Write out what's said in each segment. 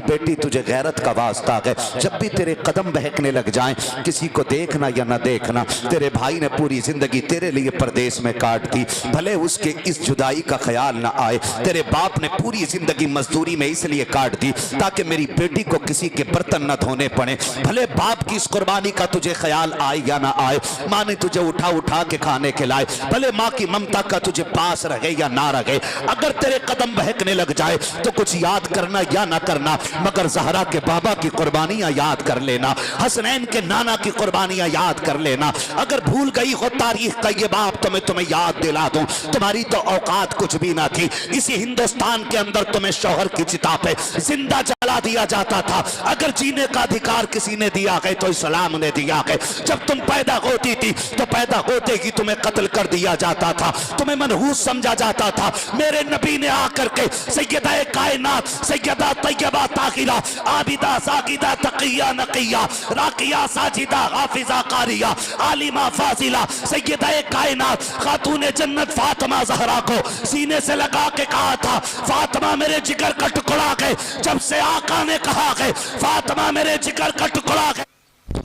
बेटी तुझे गैरत का वास्ता है, जब भी तेरे कदम बहकने लग जाएं, किसी को देखना या ना देखना। तेरे भाई ने पूरी जिंदगी तेरे लिए परदेश में काट दी, भले उसके इस जुदाई का ख्याल ना आए। तेरे बाप ने पूरी जिंदगी मजदूरी में इसलिए काट दी ताकि मेरी बेटी को किसी के बर्तन न धोने पड़े, भले बाप की इस कुर्बानी का तुझे ख्याल आए या ना आए। माँ ने तुझे उठा उठा के खाने खिलाए, भले माँ की ममता का तुझे पास रहे या ना रहे। अगर तेरे कदम बहकने लग जाए तो कुछ याद करना या ना करना, मगर ज़हरा के बाबा की कुर्बानियां याद कर लेना, हसनैन के नाना की कुर्बानियां याद कर लेना। अगर भूल गई हो तारीख का ये बाप तो मैं तुम्हें याद दिला दूं, तुम्हारी तो औकात कुछ भी ना थी। इसी हिंदुस्तान के अंदर तुम्हें शौहर की चिता पे जिंदा जला दिया जाता था। अगर जीने का अधिकार किसी ने दिया है तो इस्लाम ने दिया है। जब तुम पैदा होती थी तो पैदा होते ही तुम्हें कत्ल कर दिया जाता था, तुम्हें मनहूस समझा जाता था। मेरे नबी ने आकर के सैयदा कायनात, सैयदा तैयबा ताहिरा, आबिदा साकिदा तकिया नकिया, राकिया साजिदा हाफिजा कारिया, आलिमा फाजिला, सैयदा कायनात खातून जन्नत फातिमा ज़हरा को सीने से लगा के कहा था, फातिमा मेरे जिगर का टुकड़ा है। जब से आका ने कहा है फातिमा मेरे जिगर का टुकड़ा है,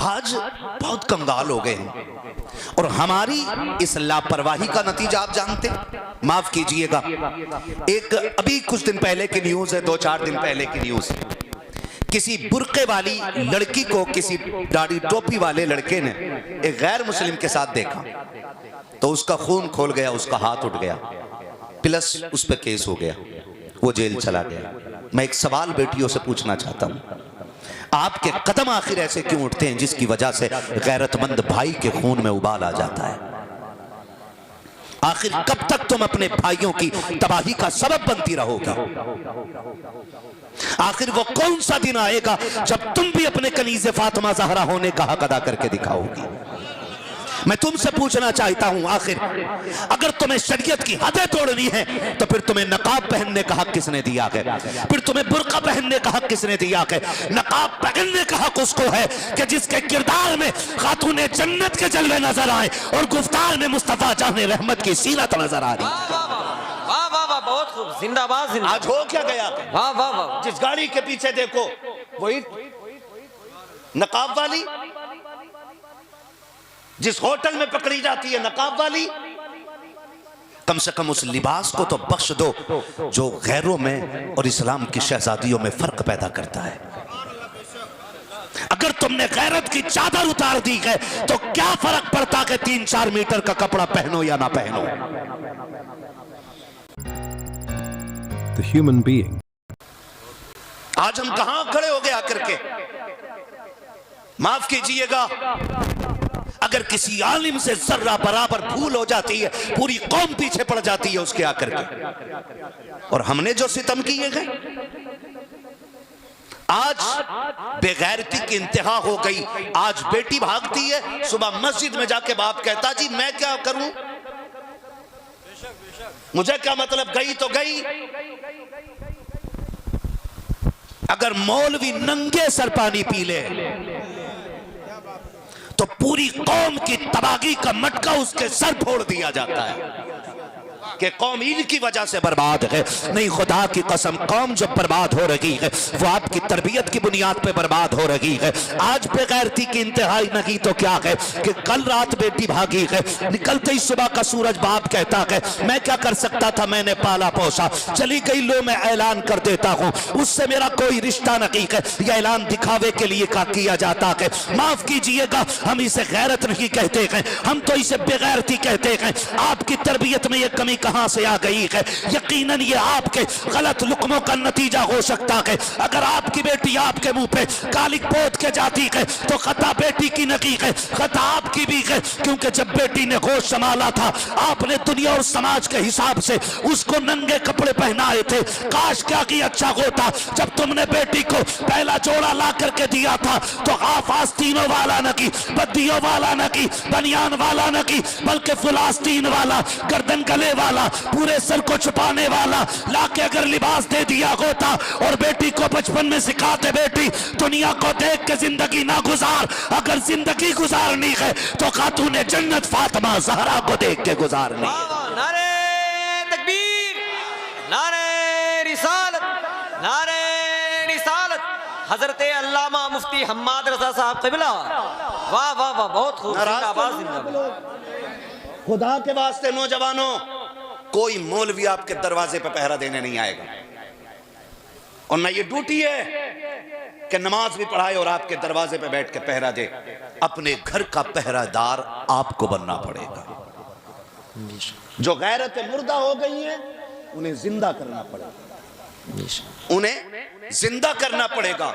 आज बहुत कंगाल हो गए हैं। और हमारी इस लापरवाही का नतीजा आप जानते, माफ कीजिएगा, एक अभी कुछ दिन पहले की न्यूज है, 2-4 दिन पहले की न्यूज है। किसी बुर्के वाली लड़की को किसी दाढ़ी टोपी वाले लड़के ने एक गैर मुस्लिम के साथ देखा तो उसका खून खोल गया, उसका हाथ उठ गया, प्लस उस पर केस हो गया, वो जेल चला गया। मैं एक सवाल बेटियों से पूछना चाहता हूं, आपके कदम आखिर ऐसे क्यों उठते हैं जिसकी वजह से गैरतमंद भाई के खून में उबाल आ जाता है? आखिर कब तक तुम अपने भाइयों की तबाही का सबब बनती रहोगी? आखिर वो कौन सा दिन आएगा जब तुम भी अपने कनीज़े फातिमा ज़हरा होने का हक अदा करके दिखाओगी? मैं तुमसे पूछना चाहता हूं, आखिर अगर तुम्हें शरीयत की हदें तोड़नी है तो फिर तुम्हें नकाब पहनने का हक किसने दिया है? फिर तुम्हें बुर्का पहनने का हक किसने दिया है? नकाब पहनने का हक उसको है कि जिसके किरदार में खातूने जन्नत के जलवे नजर आए और गुफ्तार में मुस्तफा जाने रहमत की सीरत नजर आ रही। वाह वाह वाह, बहुत खूब, जिंदाबाद जिंदाबाद। आज हो क्या गया? वाह वाह वाह, जिस गाड़ी के पीछे देखो वही नकाब वाली, जिस होटल में पकड़ी जाती है नकाब वाली, कम से कम उस लिबास को तो बख्श दो जो गैरों में और इस्लाम की शहजादियों में फर्क पैदा करता है। अगर तुमने गैरत की चादर उतार दी है तो क्या फर्क पड़ता कि 3-4 मीटर का कपड़ा पहनो या ना पहनो? The human being. आज हम कहां खड़े हो गए आकर के? माफ कीजिएगा, अगर किसी आलिम से जर्रा बराबर भूल हो जाती है पूरी कौम पीछे पड़ जाती है उसके आकर के। और हमने जो सितम किए हैं, आज बेगैरती की इंतहा हो गई। आज बेटी भागती है, सुबह मस्जिद में जाके बाप कहता जी मैं क्या करूं, मुझे क्या मतलब, गई तो गई। अगर मौलवी नंगे सर पानी पी ले तो पूरी कौम की तबाही का मटका उसके सर फोड़ दिया जाता है कि कौम इनकी वजह से बर्बाद है। नहीं, खुदा की कसम, कौम जो बर्बाद हो रही है वो आपकी तरबियत की बुनियाद पे बर्बाद हो रही है। आज बेगैरती की इंतहाई नहीं तो क्या है कि कल रात बेटी भागी है, निकलते ही सुबह का सूरज बाप कहता है मैं क्या कर सकता था, मैंने पाला पोसा, चली गई, लो मैं ऐलान कर देता हूँ, उससे मेरा कोई रिश्ता नहीं है। यह ऐलान दिखावे के लिए का किया जाता है। माफ कीजिएगा, हम इसे गैरत नहीं कहते हैं, हम तो इसे बेगैरती कहते हैं। आपकी तरबियत में यह कमी कहां से आ गई है? यकीनन ये आपके गलत लुक्मों का नतीजा हो सकता है। अगर आपकी बेटी आपके मुंह पे कालिक पोत के जाती है तो खता बेटी की नहीं है, खता आपकी भी है, क्योंकि जब बेटी ने होश संभाला था आपने दुनिया और समाज के हिसाब से उसको नंगे कपड़े पहनाए थे। काश क्या की अच्छा होता जब तुमने बेटी को पहला जोड़ा ला करके दिया था तो हाफ आस्तीनों वाला न की, बद्दियों वाला न की, बनियान वाला न की, बल्कि फुल आस्तीन वाला, गर्दन गले वाला, पूरे सर को छुपाने वाला लाके अगर लिबास दे दिया होता और बेटी को बचपन में सिखाते बेटी दुनिया को देख के जिंदगी ना गुजार, अगर जिंदगी गुजारनी है तो खातून जन्नत फातिमा ज़हरा को देख के गुजारनी है। नारे तकबीर, नारे रिसालत, नारे रिसालत। हजरत अल्लामा मुफ्ती हम्माद रजा साहब क़िबला। वाह वाह वाह, बहुत खूब, जिंदाबाद जिंदाबाद। खुदा के वास्ते नौजवानों, कोई मौलवी आपके दरवाजे पे पहरा देने नहीं आएगा, और ना ये ड्यूटी है कि नमाज भी पढ़ाए और आपके दरवाजे पे बैठ के पहरा दे। अपने घर का पहरादार आपको बनना पड़ेगा। जो गैरत मुर्दा हो गई है उन्हें जिंदा करना पड़ेगा, उन्हें जिंदा करना पड़ेगा।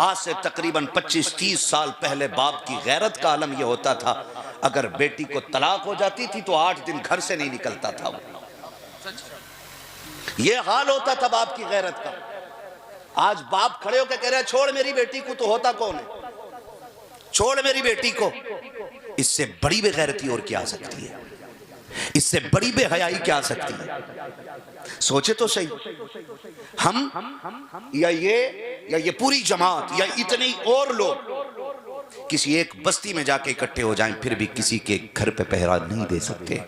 आज से तकरीबन 25-30 साल पहले बाप की गैरत का आलम यह होता था, अगर बेटी को तलाक हो जाती थी तो 8 दिन घर से नहीं निकलता था वो। ये हाल होता था बाप की गैरत का। आज बाप खड़े होकर कह रहे हैं छोड़ मेरी बेटी को, तो होता कौन है? छोड़ मेरी बेटी को। इससे बड़ी बेगैरती और क्या आ सकती है? इससे बड़ी बेहयाई क्या आ सकती है? सोचे तो सही, हम या ये पूरी जमात या इतने और लोग किसी एक बस्ती में जाके इकट्ठे हो जाएं, फिर भी किसी के घर पे पहरा नहीं दे सकते।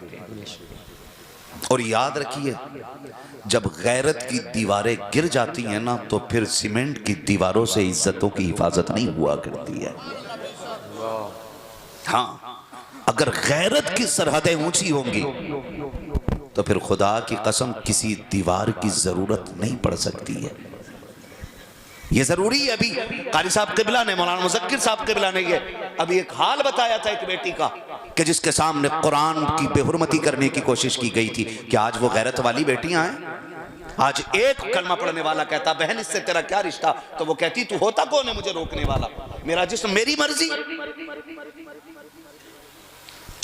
और याद रखिए, जब गैरत की दीवारें गिर जाती हैं ना, तो फिर सीमेंट की दीवारों से इज्जतों की हिफाजत नहीं हुआ करती है। हाँ, अगर गैरत की सरहदें ऊंची होंगी तो फिर खुदा की कसम किसी दीवार की जरूरत नहीं पड़ सकती है। ये जरूरी है। अभी कारी साहब क़िबला ने, मौलाना मुज़क्किर साहब क़िबला ने ये अभी एक हाल बताया था एक बेटी का, कि जिसके सामने कुरान की बेहुरमती करने की कोशिश की गई थी। कि आज वो गैरत वाली बेटियां हैं? आज एक कलमा पढ़ने वाला कहता बहन इससे तेरा क्या रिश्ता, तो वो कहती तू होता कौन है मुझे रोकने वाला? मेरा जिस्म मेरी मर्जी,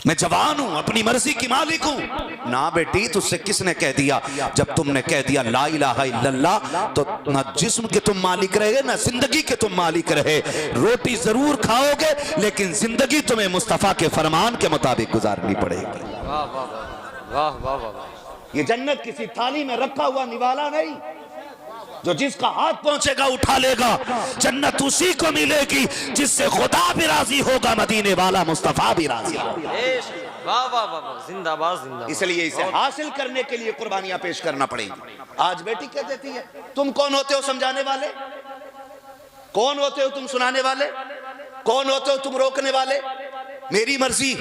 मैं जवान हूं, अपनी मर्जी की मालिक हूं। ना बेटी, तुझसे किसने कह दिया? जब तुमने कह दिया ला इलाहा इल्लल्लाह, तो ना जिस्म के तुम मालिक रहे ना जिंदगी के तुम मालिक रहे। रोटी जरूर खाओगे लेकिन जिंदगी तुम्हें मुस्तफा के फरमान के मुताबिक गुजारनी पड़ेगी। वाह वाह वाह वाह वाह वाह। ये जन्नत किसी थाली में रखा हुआ निवाला नहीं, जो जिसका हाथ पहुंचेगा उठा लेगा। जन्नत उसी को मिलेगी जिससे खुदा भी राजी होगा, मदीने वाला मुस्तफा भी राजी होगा। वाह वाह वाह, जिंदाबाद जिंदाबाद। इसलिए इसे हासिल करने के लिए कुर्बानियां पेश करना पड़ेगी। आज बेटी कह देती है तुम कौन होते हो समझाने वाले? कौन होते हो तुम सुनाने वाले? कौन होते हो तुम रोकने वाले? मेरी मर्जी।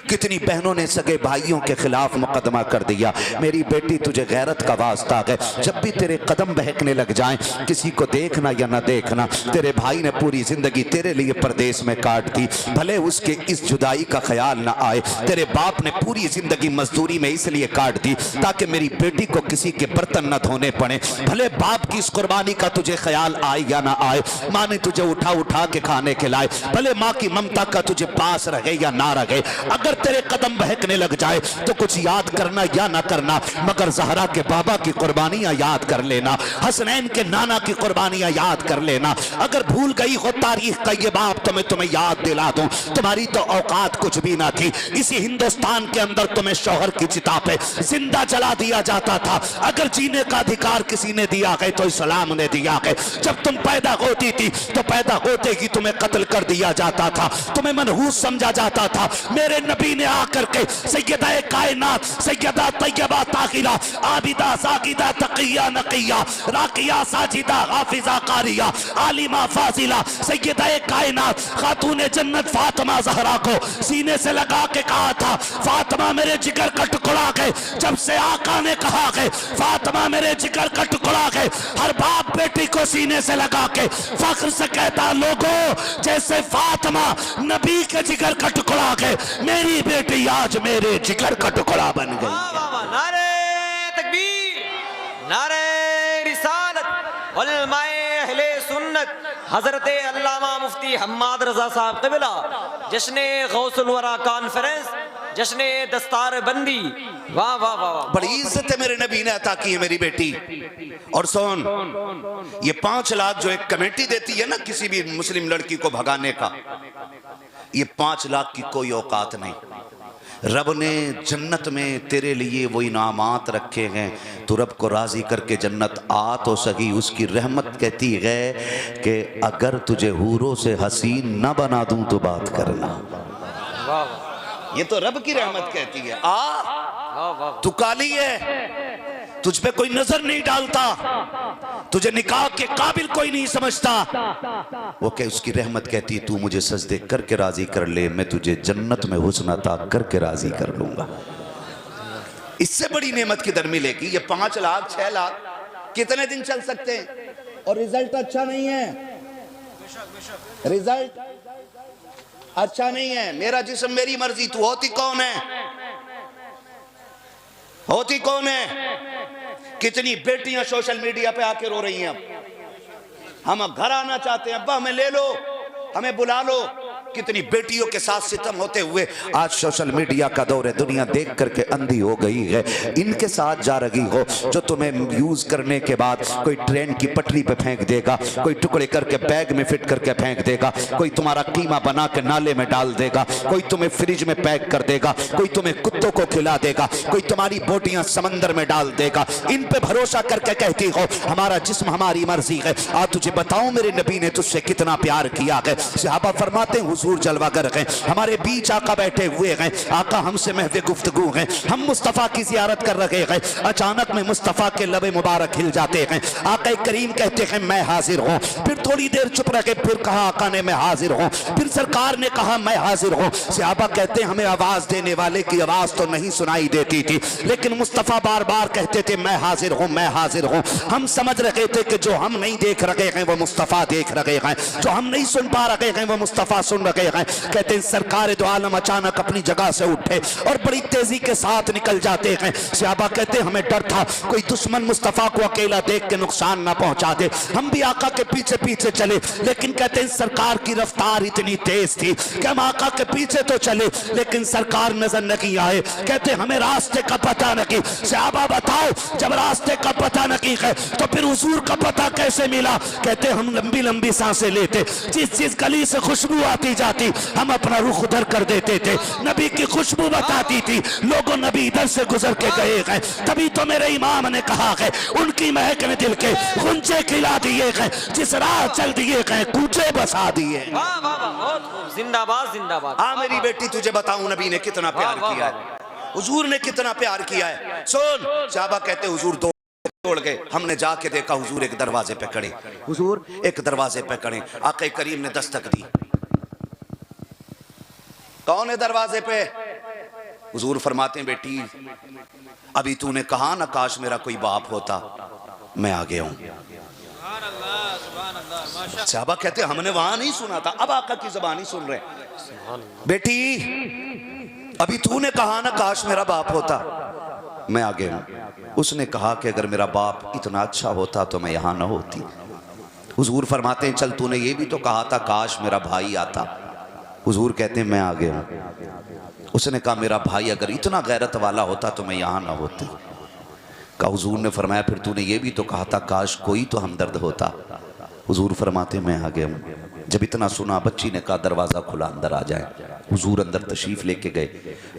कितनी बहनों ने सगे भाइयों के खिलाफ मुकदमा कर दिया। मेरी बेटी तुझे गैरत का वास्ता है, जब भी तेरे कदम बहकने लग जाएं, किसी को देखना या ना देखना, तेरे भाई ने पूरी जिंदगी तेरे लिए परदेश में काट दी, भले उसके इस जुदाई का ख्याल ना आए। तेरे बाप ने पूरी जिंदगी मजदूरी में इसलिए काट दी ताकि मेरी बेटी को किसी के बर्तन न धोने पड़े, भले बाप की इस कुर्बानी का तुझे ख्याल आए या ना आए। माँ ने तुझे उठा उठा के खाने खिलाए, भले माँ की ममता का तुझे पास रहे या ना रहे। अगर तेरे कदम बहकने लग जाए तो कुछ याद करना या ना करना, मगर ज़हरा के बाबा की कुर्बानियां याद कर लेना, हसनैन के नाना की कुर्बानियां याद कर लेना। अगर भूल गई हो तारीख का ये बाप तो मैं तुम्हें याद दिला दूं, तुम्हारी तो औकात कुछ भी ना थी। इसी हिंदुस्तान के अंदर तुम्हें शौहर की चिता पे जिंदा जला दिया जाता था। अगर जीने का अधिकार किसी ने दिया गया तो इस्लाम ने दिया गया। जब तुम पैदा होती थी तो पैदा होते ही तुम्हें कत्ल कर दिया जाता था, तुम्हें मनहूस समझा जाता था। मेरे नबी ने आकर के सैयदा कायनात, सैयदा तैयबा ताहिरा, आबिदा साकिदा तकिया नकिया, राकिया साजिदा हाफिजा कारिया, आलिमा फाजिला, सैयदा कायनात खातून जन्नत फातिमा ज़हरा को सीने से लगा के कहा था फातिमा मेरे जिगर का टुकड़ा है। जब से आका ने कहा है फातिमा मेरे जिगर का टुकड़ा है, हर बाप बेटी को सीने से लगा के फख्र से कहता लोगों जैसे फातिमा नबी के जिगर का टुकड़ा है, मेरी बेटी आज मेरे जिगर का टुकड़ा बन गई। नारे तकबीर, नारे रिसालत, उलमाए अहले सुन्नत, हजरत अल्लामा मुफ्ती हम्माद रजा साहब क़िबला, जश्न गौसुल वरा कॉन्फ्रेंस, जश्न दस्तार बंदी। वाह वाह वाह, बड़ी इज्जत है मेरे नबी ने अता की है मेरी बेटी। और सोन, ये 5 लाख जो एक कमेटी देती है ना किसी भी मुस्लिम लड़की को भगाने का, ये 5 लाख की कोई औकात नहीं। रब ने जन्नत में तेरे लिए वो इनामात रखे हैं, तो रब को राजी करके जन्नत आ तो सही। उसकी रहमत कहती है कि अगर तुझे हूरों से हसीन न बना दूं तो बात करना। ये तो रब की रहमत कहती है। आ तू काली है, तुझ पे कोई नजर नहीं डालता, तुझे निकाह के काबिल कोई नहीं समझता। वो कह उसकी रहमत कहती है तू मुझे सजदे करके राजी कर ले, मैं तुझे जन्नत में हुस्न अता करके राजी कर लूंगा। इससे बड़ी नेमत किधर मिलेगी? ये 5 लाख 6 लाख कितने दिन चल सकते हैं? और रिजल्ट अच्छा नहीं है, रिजल्ट अच्छा नहीं है। मेरा जिस्म मेरी मर्जी, तू होती कौन है? होती कौन है? कितनी बेटियां सोशल मीडिया पे आके रो रही हैं, हम अब घर आना चाहते हैं, अब्बा हमें ले लो, हमें बुला लो। कितनी बेटियों के साथ सितम होते हुए आज सोशल मीडिया का दौर है, दुनिया देख करके अंधी हो गई है। इनके साथ जा रही हो जो तुम्हें यूज करने के बाद कोई ट्रेन की पटरी पे फेंक देगा, कोई टुकड़े करके बैग में फिट करके फेंक देगा, कोई तुम्हारा कीमा बना के नाले में डाल देगा, कोई तुम्हें फ्रिज में पैक कर देगा, कोई तुम्हें कुत्तों को खिला देगा, कोई तुम्हारी बोटियां समंदर में डाल देगा। इन पे भरोसा करके कहती हो हमारा जिस्म हमारी मर्जी है। आज तुझे बताऊं मेरे नबी ने तुझसे कितना प्यार किया है। सहाबा फरमाते हैं हुजूर जलवागर हैं, हमारे बीच आका बैठे हुए हैं, आका हमसे महवे गुफ्तगू हैं, हम मुस्तफ़ा की ज़ियारत कर रहे हैं, अचानक में मुस्तफ़ा के लबे मुबारक हिल जाते हैं। आका करीम कहते हैं मैं हाजिर हूँ। फिर थोड़ी देर चुप रहे, फिर कहा आका ने मैं हाजिर हूँ, फिर सरकार ने कहा मैं हाजिर हूँ। सहाबा कहते हैं हमें आवाज़ देने वाले की आवाज़ तो नहीं सुनाई देती थी, लेकिन मुस्तफ़ा बार बार कहते थे मैं हाजिर हूँ, मैं हाजिर हूँ। हम समझ रहे थे कि जो हम नहीं देख रहे हैं वो मुस्तफ़ा देख रहे हैं, जो हम नहीं सुन पा रहे हैं वो मुस्तफ़ा सुन रहे हैं। कहते हैं सरकार दो आलम अचानक अपनी जगह से उठे और बड़ी तेजी के साथ निकल जाते हैं। सहाबा कहते हैं हमें डर था कोई दुश्मन मुस्तफ़ा को अकेला देख के नुकसान ना पहुंचा दे, हम भी आका के पीछे पीछे चले, लेकिन कहते हैं सरकार की रफ्तार इतनी तेज थी कि हम आका के पीछे तो चले लेकिन सरकार नजर नहीं आए। कहते हमें रास्ते का पता नहीं। सहाबा बताओ जब रास्ते का पता नहीं है तो फिर हुजूर का पता कैसे मिला? कहते हम लंबी लंबी सांसें लेते, जिस गली से खुशबू आती जाती हम अपना रुख उधर कर देते थे, नबी की खुशबू बताती थी लोगों नबी इधर से गुजर के गए हैं। तभी तो मेरे इमाम ने कहा है उनकी महक ने दिल के गुंजे खिला दिए हैं, जिस राह चल दिए हैं कूचे बसा दिए। वाह वाह वाह, बहुत खूब, जिंदाबाद जिंदाबाद। हाँ मेरी बेटी तुझे बताऊं नबी ने कितना प्यार किया है, हुजूर ने कितना प्यार किया है। सुन सहाबा कहते हुजूर दो तोड़ गए, हमने जाके देखा हुजूर एक दरवाजे पे खड़े, हुजूर एक दरवाजे पे खड़े। आका करीम ने दस्तक दी, कौन है दरवाजे पे? हुजूर फरमाते हैं बेटी अभी तूने कहा ना काश मेरा कोई बाप होता, मैं आ गया हूं। सहाबा कहते हमने वहां नहीं सुना था, अब आका की ज़बान ही सुन रहे। बेटी अभी तूने कहा ना काश मेरा बाप होता, मैं आ गया हूं। उसने कहा कि अगर मेरा बाप इतना अच्छा होता तो मैं यहां ना होती। हुजूर फरमाते हैं चल तूने ये भी तो कहा था काश मेरा भाई आता। हुजूर कहते हैं मैं आ गया हूं। उसने कहा मेरा भाई अगर इतना गैरत वाला होता तो मैं यहां ना होती। कहा हुजूर ने फरमाया फिर तूने ये भी तो कहा था काश कोई तो हमदर्द होता। हुजूर फरमाते मैं आ गया हूं। जब इतना सुना बच्ची ने कहा दरवाज़ा खुला अंदर आ जाए। हुजूर अंदर तशरीफ़ लेके गए,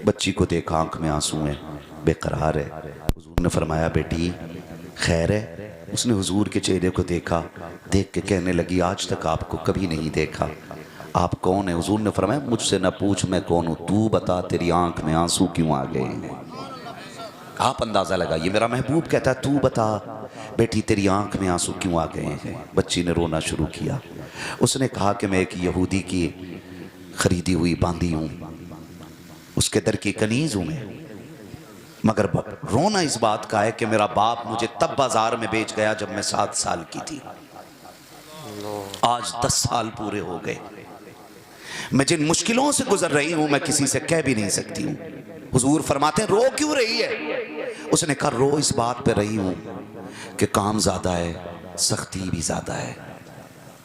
बच्ची को देखा आंख में आंसू हैं, बेकरार है। हुजूर ने फरमाया बेटी खैर है? उसने हुजूर के चेहरे को देखा, देख के कहने लगी आज तक आपको कभी नहीं देखा, आप कौन है? हुजूर ने फरमाया मुझसे न पूछ मैं कौन हूँ, तू बता तेरी आंख में आंसू क्यों आ गए? आप अंदाज़ा लगाइए, मेरा महबूब कहता है तू बता बेटी तेरी आंख में आंसू क्यों आ गए हैं? बच्ची ने रोना शुरू किया। उसने कहा कि मैं एक यहूदी की खरीदी हुई बांधी हूँ, उसके दर की कनीज हूँ मैं, मगर रोना इस बात का है कि मेरा बाप मुझे तब बाजार में बेच गया जब मैं 7 साल की थी, आज 10 साल पूरे हो गए। मैं जिन मुश्किलों से गुजर रही हूं मैं किसी से कह भी नहीं सकती हूं। हुजूर फरमाते हैं रो क्यों रही है? उसने कहा रो इस बात पे रही हूं कि काम ज़्यादा है, सख्ती भी ज़्यादा है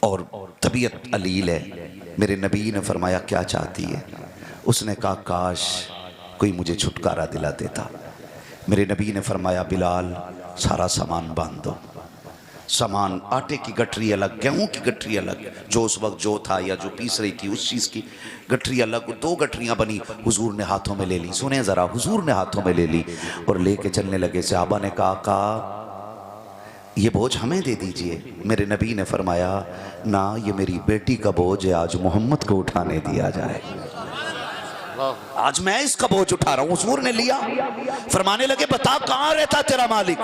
और तबीयत अलील है। मेरे नबी ने फरमाया क्या चाहती है? उसने कहा काश कोई मुझे छुटकारा दिला देता। मेरे नबी ने फरमाया बिलाल सारा सामान बांध दो। सामान आटे की गठरी अलग, गेहूं की गठरी अलग, जो उस वक्त जो था या जो पीस रही थी उस चीज़ की गठरी अलग, 2 गठरियाँ बनी। हुजूर ने हाथों में ले ली, सुने ज़रा, हुजूर ने हाथों में ले ली और लेके चलने लगे। सहाबा ने कहा ये बोझ हमें दे दीजिए। मेरे नबी ने फरमाया ना, ये मेरी बेटी का बोझ है, आज मोहम्मद को उठाने दिया जाए। आज मैं इसका बोझ उठा रहा हूं। हुजूर ने लिया, फरमाने लगे बता कहां रहता तेरा मालिक।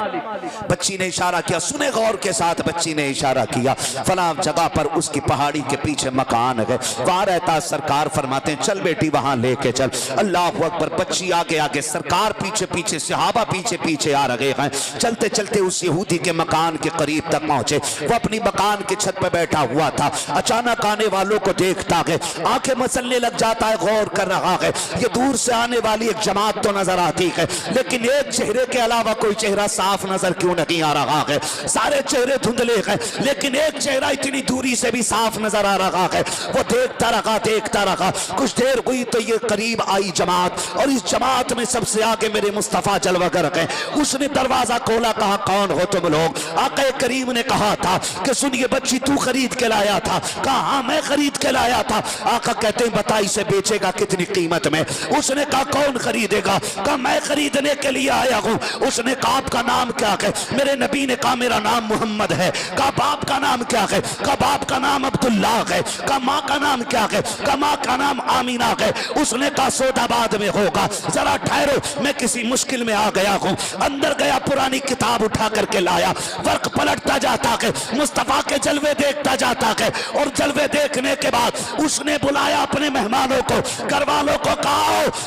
बच्ची ने इशारा किया, सुने गौर के साथ। बच्ची ने इशारा किया, फला जगह पर उसकी पहाड़ी के पीछे मकान है, वहां रहता। सरकार फरमाते हैं चल बेटी वहां लेके चल। अल्लाह अकबर। बच्ची आगे आगे, सरकार पीछे पीछे, सहाबा पीछे पीछे आ रहे हैं। चलते चलते उस यहूदी के मकान के करीब तक पहुंचे। वो अपनी मकान की छत पर बैठा हुआ था। अचानक आने वालों को देखता है, आंखें मसलने लग जाता है, गौर कर रहा है। ये दूर से आने वाली एक जमात तो नजर आती है, लेकिन एक चेहरे के अलावा कोई चेहरा साफ नजर क्यों नहीं आ रहा है? सारे चेहरे धुंधले हैं, लेकिन एक चेहरा इतनी दूरी से भी साफ नजर आ रहा है। वो देखता रहा, देखता रहा। कुछ देर हुई तो ये करीब आई जमात, और इस जमात में सबसे आगे मेरे मुस्तफा जलवागर गए। उसने दरवाजा खोला, कहा कौन हो तुम लोग? आका करीम ने कहा था कि सुन ये बच्ची तू खरीद के लाया था? कहा हाँ मैं खरीद के लाया था। आका कहते हैं बता इसे बेचेगा कितनी कीमत में? उसने कहा कौन खरीदेगा? कहा मैं खरीदने के लिए आया हूँ। उसने कहा आपका नाम क्या है? मेरे नबी ने कहा मेरा नाम मोहम्मद है। कहा बाप का नाम क्या है? कहा बाप का नाम अब्दुल्ला है। कहा माँ का नाम क्या है? कहा माँ का नाम आमीना है। उसने कहा सौदा बाद में होगा, जरा ठहरो मैं किसी मुश्किल में आ गया हूँ। अंदर गया, पुरानी किताब उठा करके लाया, वर्क पलटता जाता है, मुस्तफा के जलवे देखता जाता है। और जलवे देखने के बाद उसने बुलाया अपने मेहमानों को, घर वालों को, कहा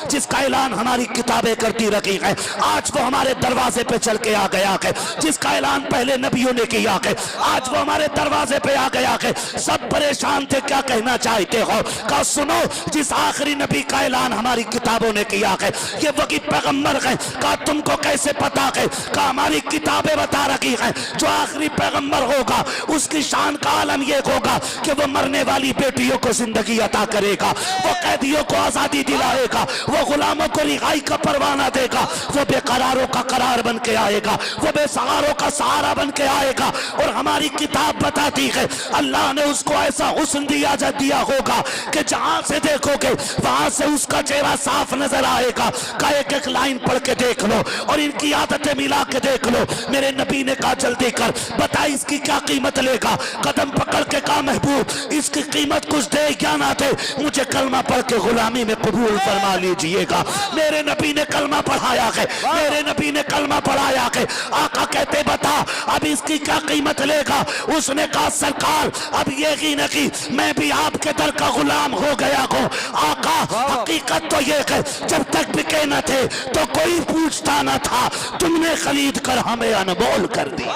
जिसका ऐलान हमारी किताबें करती रखी है आज वो हमारे दरवाजे पे चल के आ गया है। जिसका ऐलान पहले नबियों ने किया है आज वो हमारे दरवाजे पे आ गया है। सब परेशान थे, क्या कहना चाहते हो? कहा सुनो, जिस आखिरी नबी का ऐलान हमारी किताबों ने किया है ये वही पैगंबर है। कहा तुमको कैसे पता है? कहा हमारी किताबें बता रखी है जो आखिरी पैगंबर होगा उसकी शान का आलम ये होगा कि वो मरने वाली बेटियों को जिंदगी अता करेगा, वो कैदियों को आजादी दिलाएगा, वो गुलामों को रिहाई का परवाना देगा, वो बेकरारों का करार बन के आएगा, वो बेसहारों का सहारा बन के आएगा। और हमारी किताब बताती है अल्लाह ने उसको ऐसा हुस्न दिया होगा कि जहां से देखोगे वहां से उसका चेहरा साफ नजर आएगा। का एक एक लाइन पढ़ के देख लो और इनकी आदतें मिला के देख लो। मेरे नबी ने कहा जल्दी कर, बता इसकी क्या कीमत लेगा? कदम पकड़ के कहा महबूब इसकी कीमत कुछ दे या ना दे, मुझे कलमा पढ़ के गुलामी में कबूल फरमा लीजिएगा। मेरे नबी ने कलमा पढ़ाया है, मेरे नबी ने कलमा पढ़ाया है। आका कहते बता अब इसकी क्या कीमत लेगा? उसने कहा सरकार अब ये नहीं, मैं भी आपके दर का गुलाम हो गया हूँ। आका हकीकत तो ये है जब तक बिके न थे तो कोई पूछता न था, तुमने खरीद कर हमें अनमोल कर दिया।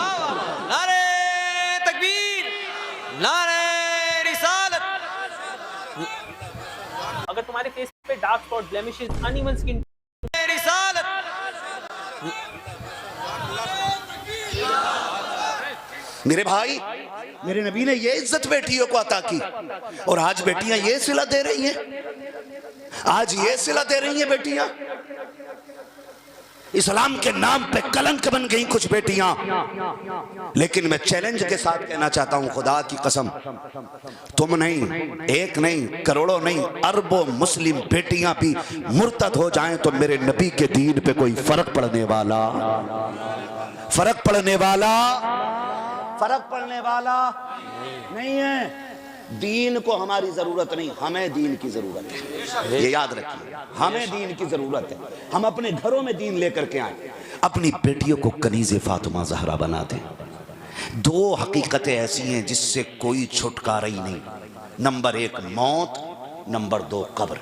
नारे तकबीर, नारे रिसालत। अगर तुम्हारे फेस पे dark spot, blemishes, uneven skin, रिसालत। मेरे भाई, मेरे नबी ने ये इज्जत बेटियों को अता की और आज बेटियां ये सिला दे रही हैं, आज ये सिला दे रही हैं बेटियां। इस्लाम के नाम पे कलंक बन गई कुछ बेटियां। लेकिन मैं चैलेंज के साथ कहना चाहता हूं, खुदा की कसम तुम नहीं, एक नहीं, करोड़ों नहीं, अरबों मुस्लिम बेटियां भी मुर्तद हो जाएं तो मेरे नबी के दीन पे कोई फर्क पड़ने वाला नहीं है। दीन को हमारी जरूरत नहीं, हमें दीन की जरूरत है। ये याद रखिए, हमें दीन की जरूरत है। हम अपने घरों में दीन लेकर के आए, अपनी बेटियों को कनीज़े फातिमा ज़हरा बना दें। दो हकीकतें ऐसी हैं जिससे कोई छुटकारा ही नहीं। नंबर 1 मौत, नंबर 2 कब्र।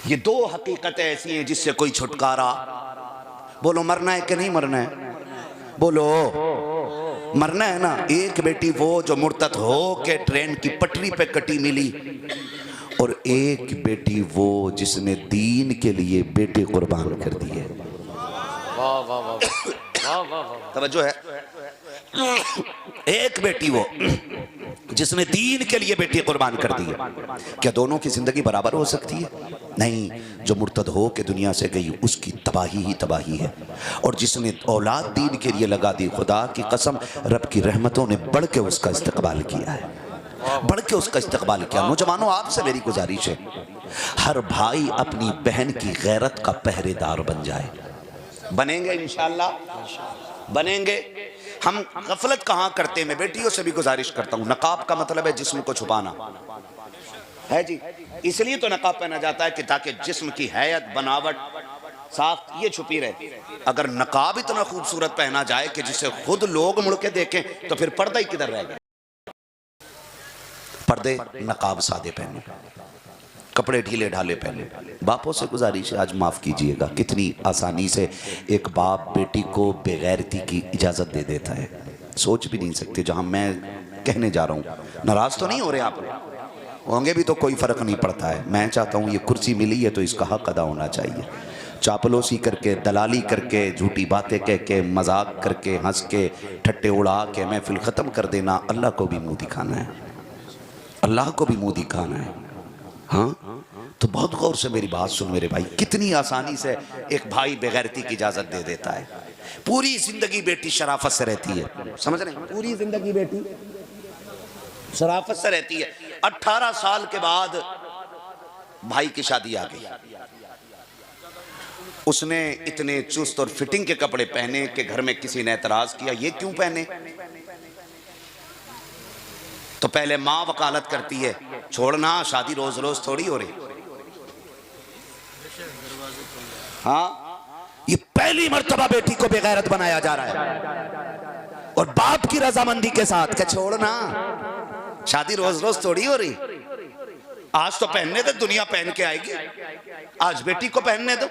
ये दो हकीकतें ऐसी हैं जिससे कोई छुटकारा। बोलो मरना है कि नहीं मरना है? बोलो मरना है ना। एक बेटी वो जो मुर्तद हो के ट्रेन की पटरी पे कटी मिली, और एक बेटी वो जिसने दीन के लिए बेटे कुर्बान कर दिए। वाह वाह वाह वाह वाह, तवज्जो है। एक बेटी वो जिसने दीन के लिए बेटी कुर्बान कर दी है। क्या दोनों की जिंदगी बराबर हो सकती है? नहीं। जो मुर्तद हो के दुनिया से गई उसकी तबाही ही तबाही है, और जिसने औलाद दीन के लिए लगा दी, खुदा की कसम रब की रहमतों ने बढ़ के उसका इस्तकबाल किया है, बढ़ के उसका इस्तकबाल किया। नौजवानों आपसे मेरी गुजारिश है, हर भाई अपनी बहन की गैरत का पहरेदार बन जाए। बनेंगे इंशाअल्लाह, बनेंगे। हम गफलत कहाँ करते हैं? मैं बेटियों से भी गुजारिश करता हूँ, नकाब का मतलब है जिस्म को छुपाना। है जी। इसलिए तो नकाब पहना जाता है कि ताकि जिस्म की हैयत, बनावट, साख्त ये छुपी रहे। अगर नकाब इतना खूबसूरत पहना जाए कि जिसे खुद लोग मुड़ के देखें तो फिर पर्दा ही किधर रह गया। पर्दे नकाब सादे पहने, कपड़े ढीले ढाले पहने। बापों से गुजारिश है, आज माफ़ कीजिएगा, कितनी आसानी से एक बाप बेटी को बेगैरती की इजाज़त दे देता है। सोच भी नहीं सकते। जहाँ मैं कहने जा रहा हूँ, नाराज़ तो नहीं हो रहे आप, होंगे भी तो कोई फ़र्क नहीं पड़ता है। मैं चाहता हूँ ये कुर्सी मिली है तो इसका हक अदा होना चाहिए। चापलूसी करके, दलाली करके, झूठी बातें कह के, मजाक करके, हंस के, ठट्टे उड़ा के महफिल ख़त्म कर देना, अल्लाह को भी मुँह दिखाना है, अल्लाह को भी मुँह दिखाना है। हाँ, तो बहुत गौर से मेरी बात सुन मेरे भाई। कितनी आसानी से एक भाई बेगैरती की इजाज़त दे देता है। पूरी ज़िंदगी बेटी शराफत से रहती है, समझ रहे हैं? पूरी ज़िंदगी बेटी शराफत से रहती है। 18 साल के बाद भाई की शादी आ गई, उसने इतने चुस्त और फिटिंग के कपड़े पहने कि घर में किसी ने एतराज किया, ये क्यों पहने? तो पहले माँ वकालत करती है, छोड़ना, शादी रोज रोज थोड़ी हो रही। हाँ, ये पहली मर्तबा बेटी को बेगैरत बनाया जा रहा है और बाप की रजामंदी के साथ कि छोड़ना, शादी रोज रोज थोड़ी हो रही। आज तो पहनने दे, दुनिया पहन के आएगी, आज बेटी को पहनने दो।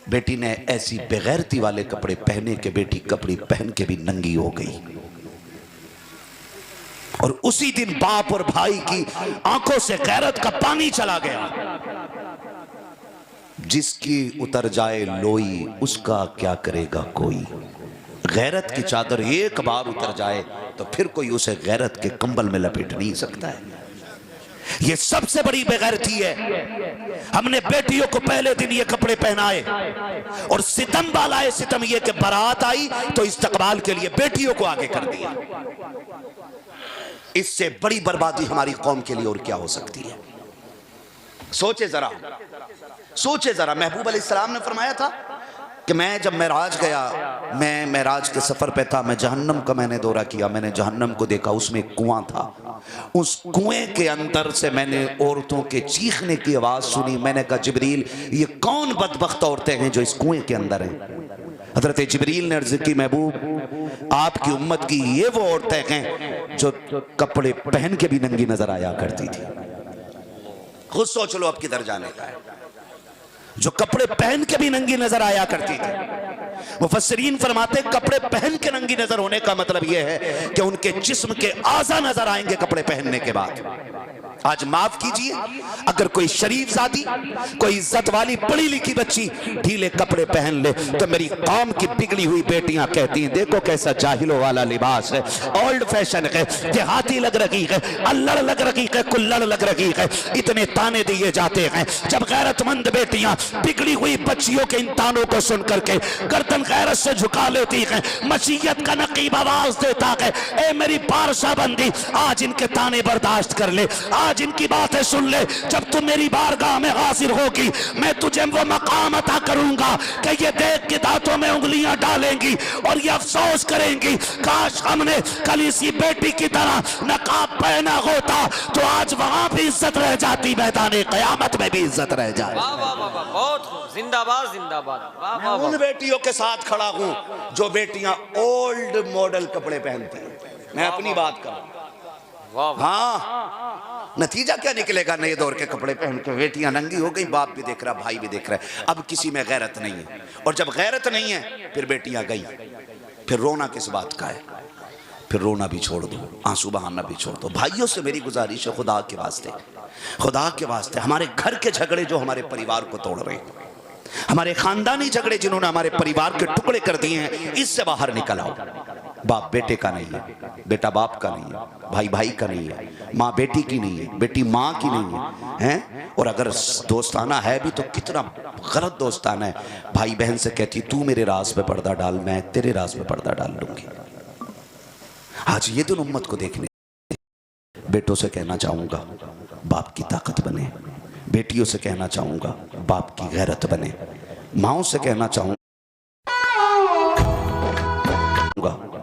बेटी ने ऐसी बेगैरती वाले कपड़े पहने के बेटी कपड़े पहन के भी नंगी हो गई। और उसी दिन बाप और भाई की आंखों से गैरत का पानी चला गया। जिसकी उतर जाए लोई उसका क्या करेगा कोई। गैरत की चादर एक बार उतर जाए तो फिर कोई उसे गैरत के कंबल में लपेट नहीं सकता है। ये सबसे बड़ी बेगैरती है। हमने बेटियों को पहले दिन ये कपड़े पहनाए और सितम वाला है, सितम ये कि बारात आई तो इस्तकबाल के लिए बेटियों को आगे कर दिया। इससे बड़ी बर्बादी हमारी कौम के लिए और क्या हो सकती है? सोचे जरा, सोचे जरा। महबूब अलैहिस्सलाम ने फरमाया था कि मैं जब मेराज गया, मैं मेराज के सफ़र पे था, मैं जहन्नम का मैंने दौरा किया, मैंने जहन्नम को देखा, उसमें एक कुआं था। उस कुएं के अंदर से मैंने औरतों के चीखने की आवाज़ सुनी। मैंने कहा जिब्रील, ये कौन बदबख्त औरतें हैं जो इस कुएं के अंदर हैं? हज़रत जिब्रील ने अर्ज़ की, महबूब आपकी उम्मत की ये वो औरतें हैं जो कपड़े पहन के भी नंगी नजर आया करती थी। खुद सोच लो अब किधर जाने का है। जो कपड़े पहन के भी नंगी नजर आया करती थी। मुफस्सिरीन फरमाते कपड़े पहन के नंगी नजर होने का मतलब यह है कि उनके जिस्म के आज़ा नजर आएंगे कपड़े पहनने के बाद। आज माफ कीजिए, अगर कोई शरीफ जाती, कोई इज्जत वाली पढ़ी लिखी बच्ची ढीले कपड़े पहन ले तो मेरी कौम की बिगड़ी हुई बेटियां कहती हैं देखो कैसा जाहिलों वाला लिबास है, ओल्ड फैशन है, देहाती लग रही है, अल्लड़ लग रही है, कुल्लड़ लग रही है। इतने ताने दिए जाते हैं। जब गैरतमंद बेटियां बिगड़ी हुई बच्चियों के इन तानों को सुन करके गर्दन गैरत से झुका लेती हैं, मसीयत का नकीब आवाज देता है, ए मेरी पारसा बंदी, आज इनके ताने बर्दाश्त कर ले, आज इनकी बातें सुन ले। जब तू मेरी बारगाह में हाजिर होगी मैं तुझे वो मकाम अता करूंगा कि ये देख के दांतों में उंगलियां डालेंगी और ये अफसोस करेंगी काश हमने कल इसी बेटी की तरह नकाब पहना होता तो आज वहां भी इज्जत रह जाती, मैदान कयामत में भी इज्जत रह जाए। वाह वाह वाह, बहुत खूब, जिंदाबाद जिंदाबाद। वाह वाह उन बेटियों के साथ खड़ा हूं जो बेटियां ओल्ड मॉडल कपड़े पहनती हैं। मैं अपनी बात कर रहा हूं। हाँ, नतीजा क्या निकलेगा? नए दौर के कपड़े पहन के बेटियां नंगी हो गई, बाप भी देख रहा, भाई भी देख रहा है। अब किसी में गैरत नहीं है, और जब गैरत नहीं है फिर बेटियां गई, फिर रोना किस बात का है? फिर रोना भी छोड़ दो, आंसू बहाना भी छोड़ दो। भाइयों से मेरी गुजारिश है, खुदा के वास्ते, खुदा के वास्ते, हमारे घर के झगड़े जो हमारे परिवार को तोड़ रहे हैं, हमारे खानदानी झगड़े जिन्होंने हमारे परिवार के टुकड़े कर दिए हैं, इससे बाहर निकल आओ। बाप बेटे का नहीं है, बेटा बाप का नहीं है, भाई भाई का नहीं है, माँ बेटी की नहीं है, बेटी माँ की नहीं है, हैं? और अगर दोस्ताना है भी तो कितना गलत दोस्ताना है। भाई बहन से कहती तू मेरे राज पे पर्दा डाल, मैं तेरे राज पे पर्दा डाल लूंगी। आज ये दिन उम्मत को देखने, बेटों से कहना चाहूंगा बाप की ताकत बने, बेटियों से कहना चाहूंगा बाप की गैरत बने, माओ से कहना चाहूंगा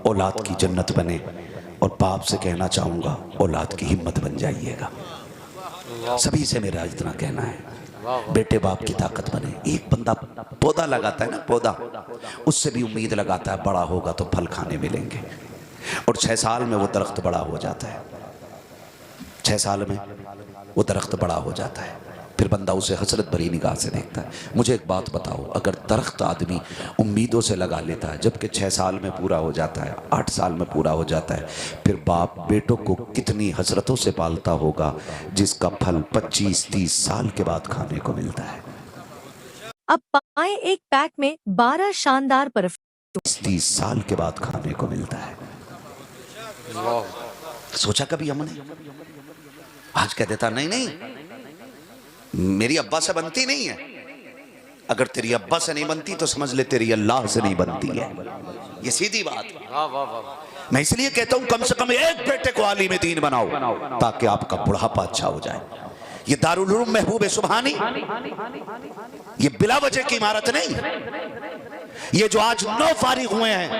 औलाद की जन्नत बने, और बाप से कहना चाहूंगा औलाद की हिम्मत बन जाइएगा। सभी से मेरा इतना कहना है, बेटे बाप की ताकत बने। एक बंदा पौधा लगाता है ना, पौधा, उससे भी उम्मीद लगाता है बड़ा होगा तो फल खाने मिलेंगे, और 6 साल में वो दरख्त बड़ा हो जाता है, 6 साल में वो दरख्त बड़ा हो जाता है। फिर बंदा उसे हसरत भरी निगाह से देखता है। मुझे एक बात बताओ, अगर दरख्त आदमी उम्मीदों से लगा लेता है, जबकि 6 साल में पूरा हो जाता है, 8 साल में पूरा हो जाता है, फिर बाप बेटों को कितनी हसरतों से पालता होगा, जिसका फल 25-30 साल के बाद खाने को मिलता है। अब पाएं एक पैक में 12 शानदार परफ्यूम 30 साल के बाद खाने को मिलता है। सोचा कभी हमने? आज कह देता नहीं नहीं मेरी अब्बा से बनती नहीं है। अगर तेरी अब्बा से नहीं बनती तो समझ ले तेरी अल्लाह से नहीं बनती है। ये सीधी बात है। मैं इसलिए कहता हूं कम से कम एक बेटे को आलिम दीन बनाओ, ताकि आपका बुढ़ापा अच्छा हो जाए। ये दारुल उलूम महबूब सुबहानी, ये बिला वजह की इमारत नहीं। ये जो आज 9 फारिग हुए हैं,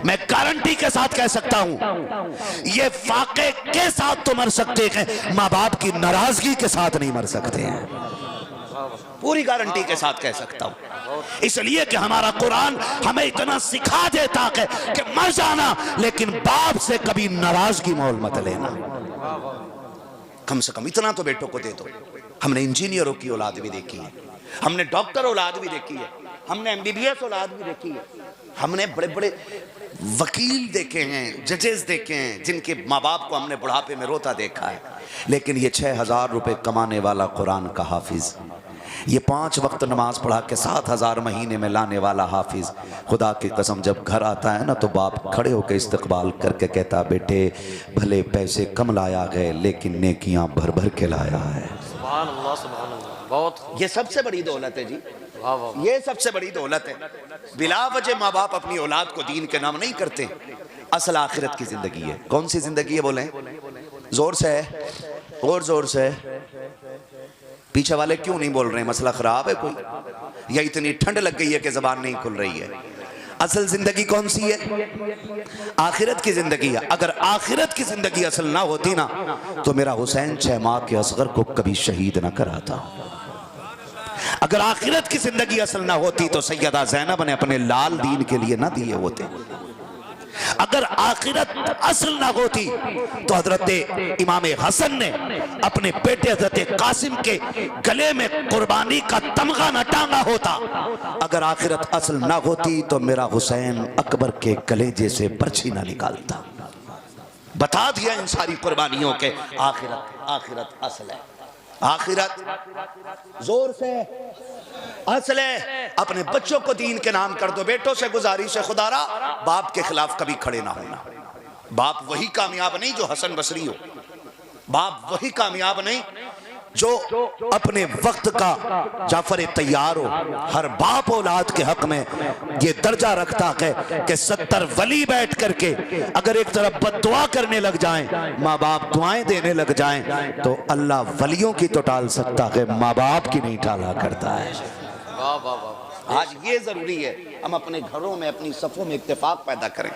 मैं गारंटी के साथ कह सकता हूं, ये फाके के साथ तो मर सकते हैं, माँ बाप की नाराजगी के साथ नहीं मर सकते हैं। पूरी गारंटी के साथ कह सकता हूं, इसलिए कि हमारा कुरान हमें इतना सिखा देता है कि मर जाना, लेकिन बाप से कभी नाराजगी मोल मत लेना। कम से कम इतना तो बेटों को दे दो। हमने इंजीनियरों की औलाद भी देखी है, हमने डॉक्टर औलाद भी देखी है, हमने MBBS औलाद भी देखी है, हमने बड़े बड़े वकील देखे हैं, जजेस देखे हैं, जिनके माँ बाप को हमने बुढ़ापे में रोता देखा है। लेकिन ये 6,000 रुपए कमाने वाला कुरान का हाफिज, ये 5 वक्त नमाज पढ़ा के 7,000 महीने में लाने वाला हाफिज, खुदा की कसम जब घर आता है ना तो बाप खड़े होकर इस्तकबाल करके कहता, बेटे भले पैसे कम लाया गए लेकिन नेकियां भर भर के लाया है। सुभान अल्लाह, सुभान अल्लाह। बहुत, ये सबसे बड़ी दौलत है जी, ये सबसे बड़ी दौलत है। बिला वजह माँ बाप अपनी औलाद को दीन के नाम नहीं करते। असल आखिरत की जिंदगी है। कौन सी जिंदगी है बोले? जोर से है, और जोर से। पीछे वाले क्यों नहीं बोल रहे? मसला खराब है कोई, या इतनी ठंड लग गई है कि जबान नहीं खुल रही है? असल जिंदगी कौन सी है? आखिरत की जिंदगी है। अगर आखिरत की जिंदगी असल ना होती ना तो मेरा हुसैन 6 माह के असगर को कभी शहीद ना कराता। अगर आखिरत की जिंदगी असल ना होती तो सैयदा ज़ैनब ने अपने लाल दीन के लिए ना दिए होते। अगर आखिरत असल ना होती तो हजरत इमाम हसन ने अपने बेटे हजरत कासिम के गले में कुर्बानी का तमगा न टांगा होता। अगर आखिरत असल ना होती तो मेरा हुसैन अकबर के कलेजे से पर्ची ना निकालता। बता दिया इन सारी कुर्बानियों के आखिरत, आखिरत असल है। आखिरत जोर से असल है। अपने बच्चों को दीन के नाम कर दो। बेटों से गुजारिश है, खुदारा बाप के खिलाफ कभी खड़े ना होना। बाप वही कामयाब नहीं जो हसन बसरी हो, बाप वही कामयाब नहीं जो अपने वक्त का जाफर तैयार हो। हर बाप औलाद के हक में ये दर्जा रखता है कि 70 वली बैठ करके अगर एक तरफ बद्दुआ करने लग जाएं, माँ बाप दुआएं देने लग जाएं, तो अल्लाह वलियों की तो टाल सकता है, माँ बाप की नहीं टाला करता है। आज ये जरूरी है हम अपने घरों में, अपनी सफों में इत्तेफाक पैदा करें।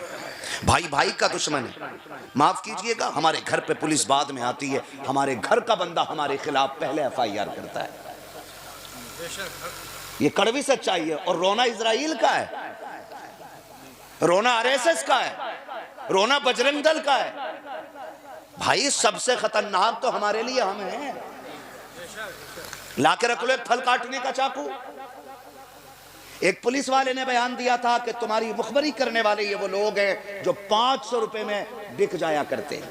भाई भाई का दुश्मन है, माफ कीजिएगा, हमारे घर पे पुलिस बाद में आती है, हमारे घर का बंदा हमारे खिलाफ पहले FIR करता है। ये कड़वी सच्चाई है। और रोना इजराइल का है, रोना RSS का है, रोना बजरंग दल का है। भाई सबसे खतरनाक तो हमारे लिए हम हैं। लाके रख लो एक फल काटने का चाकू। एक पुलिस वाले ने बयान दिया था कि तुम्हारी मुखबरी करने वाले ये वो लोग हैं जो 500 रुपए में बिक जाया करते हैं।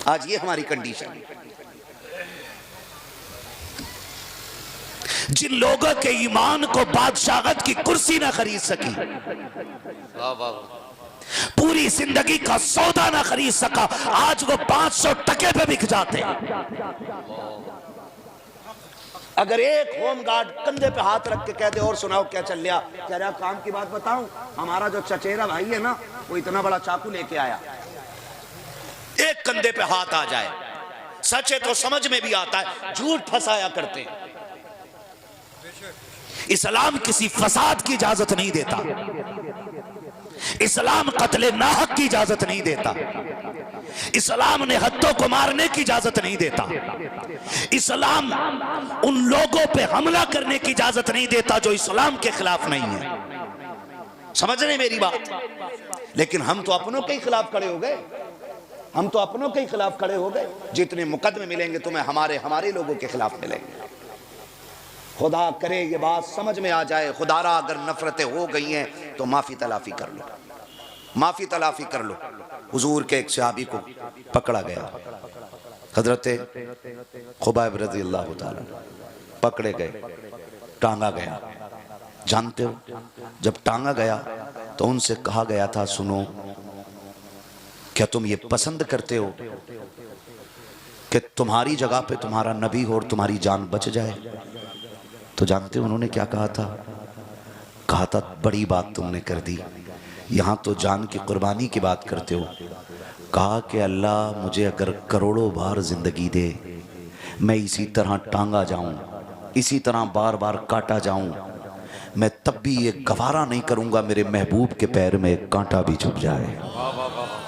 आज ये हमारी कंडीशन है। जिन लोगों के ईमान को बादशाहत की कुर्सी ना खरीद सकी, पूरी जिंदगी का सौदा ना खरीद सका, आज वो 500 टके पे बिक जाते हैं। अगर एक होमगार्ड कंधे पे हाथ रख के कह दे और सुनाओ क्या चल रहा, कह रहा काम की बात बताऊं, हमारा जो चचेरा भाई है ना वो इतना बड़ा चाकू लेके आया, एक कंधे पे हाथ आ जाए, सच है तो समझ में भी आता है, झूठ फंसाया करते हैं। इस्लाम किसी फसाद की इजाजत नहीं देता, इस्लाम कत्ले नाहक की इजाजत नहीं देता। इस्लाम ने हत्तों को मारने की इजाजत नहीं देता। इस्लाम उन लोगों पे हमला करने की इजाजत नहीं देता जो इस्लाम के खिलाफ नहीं है। समझ रहे मेरी बात? लेकिन हम तो अपनों के ही खिलाफ खड़े हो गए। हम तो अपनों के ही खिलाफ खड़े हो गए। जितने मुकदमे मिलेंगे तुम्हें हमारे लोगों के खिलाफ मिलेंगे। खुदा करे ये बात समझ में आ जाए। खुदारा अगर नफरतें हो गई हैं तो माफी तलाफी कर लो, माफी तलाफी कर लो। हुजूर के एक सहाबी को पकड़ा गया, हजरत खुबैब रज़ी अल्लाह ताला पकड़े गए, टांगा गया। जानते हो जब टांगा गया तो उनसे कहा गया था, सुनो क्या तुम ये पसंद करते हो कि तुम्हारी जगह पे तुम्हारा नबी हो और तुम्हारी जान बच जाए? तो जानते हो उन्होंने क्या कहा था? कहा था बड़ी बात तुमने कर दी, यहाँ तो जान की कुर्बानी की बात करते हो। कहा कि अल्लाह मुझे अगर करोड़ों बार जिंदगी दे, मैं इसी तरह टांगा जाऊं, इसी तरह बार बार काटा जाऊं, मैं तब भी ये गवारा नहीं करूंगा मेरे महबूब के पैर में एक कांटा भी छुप जाए।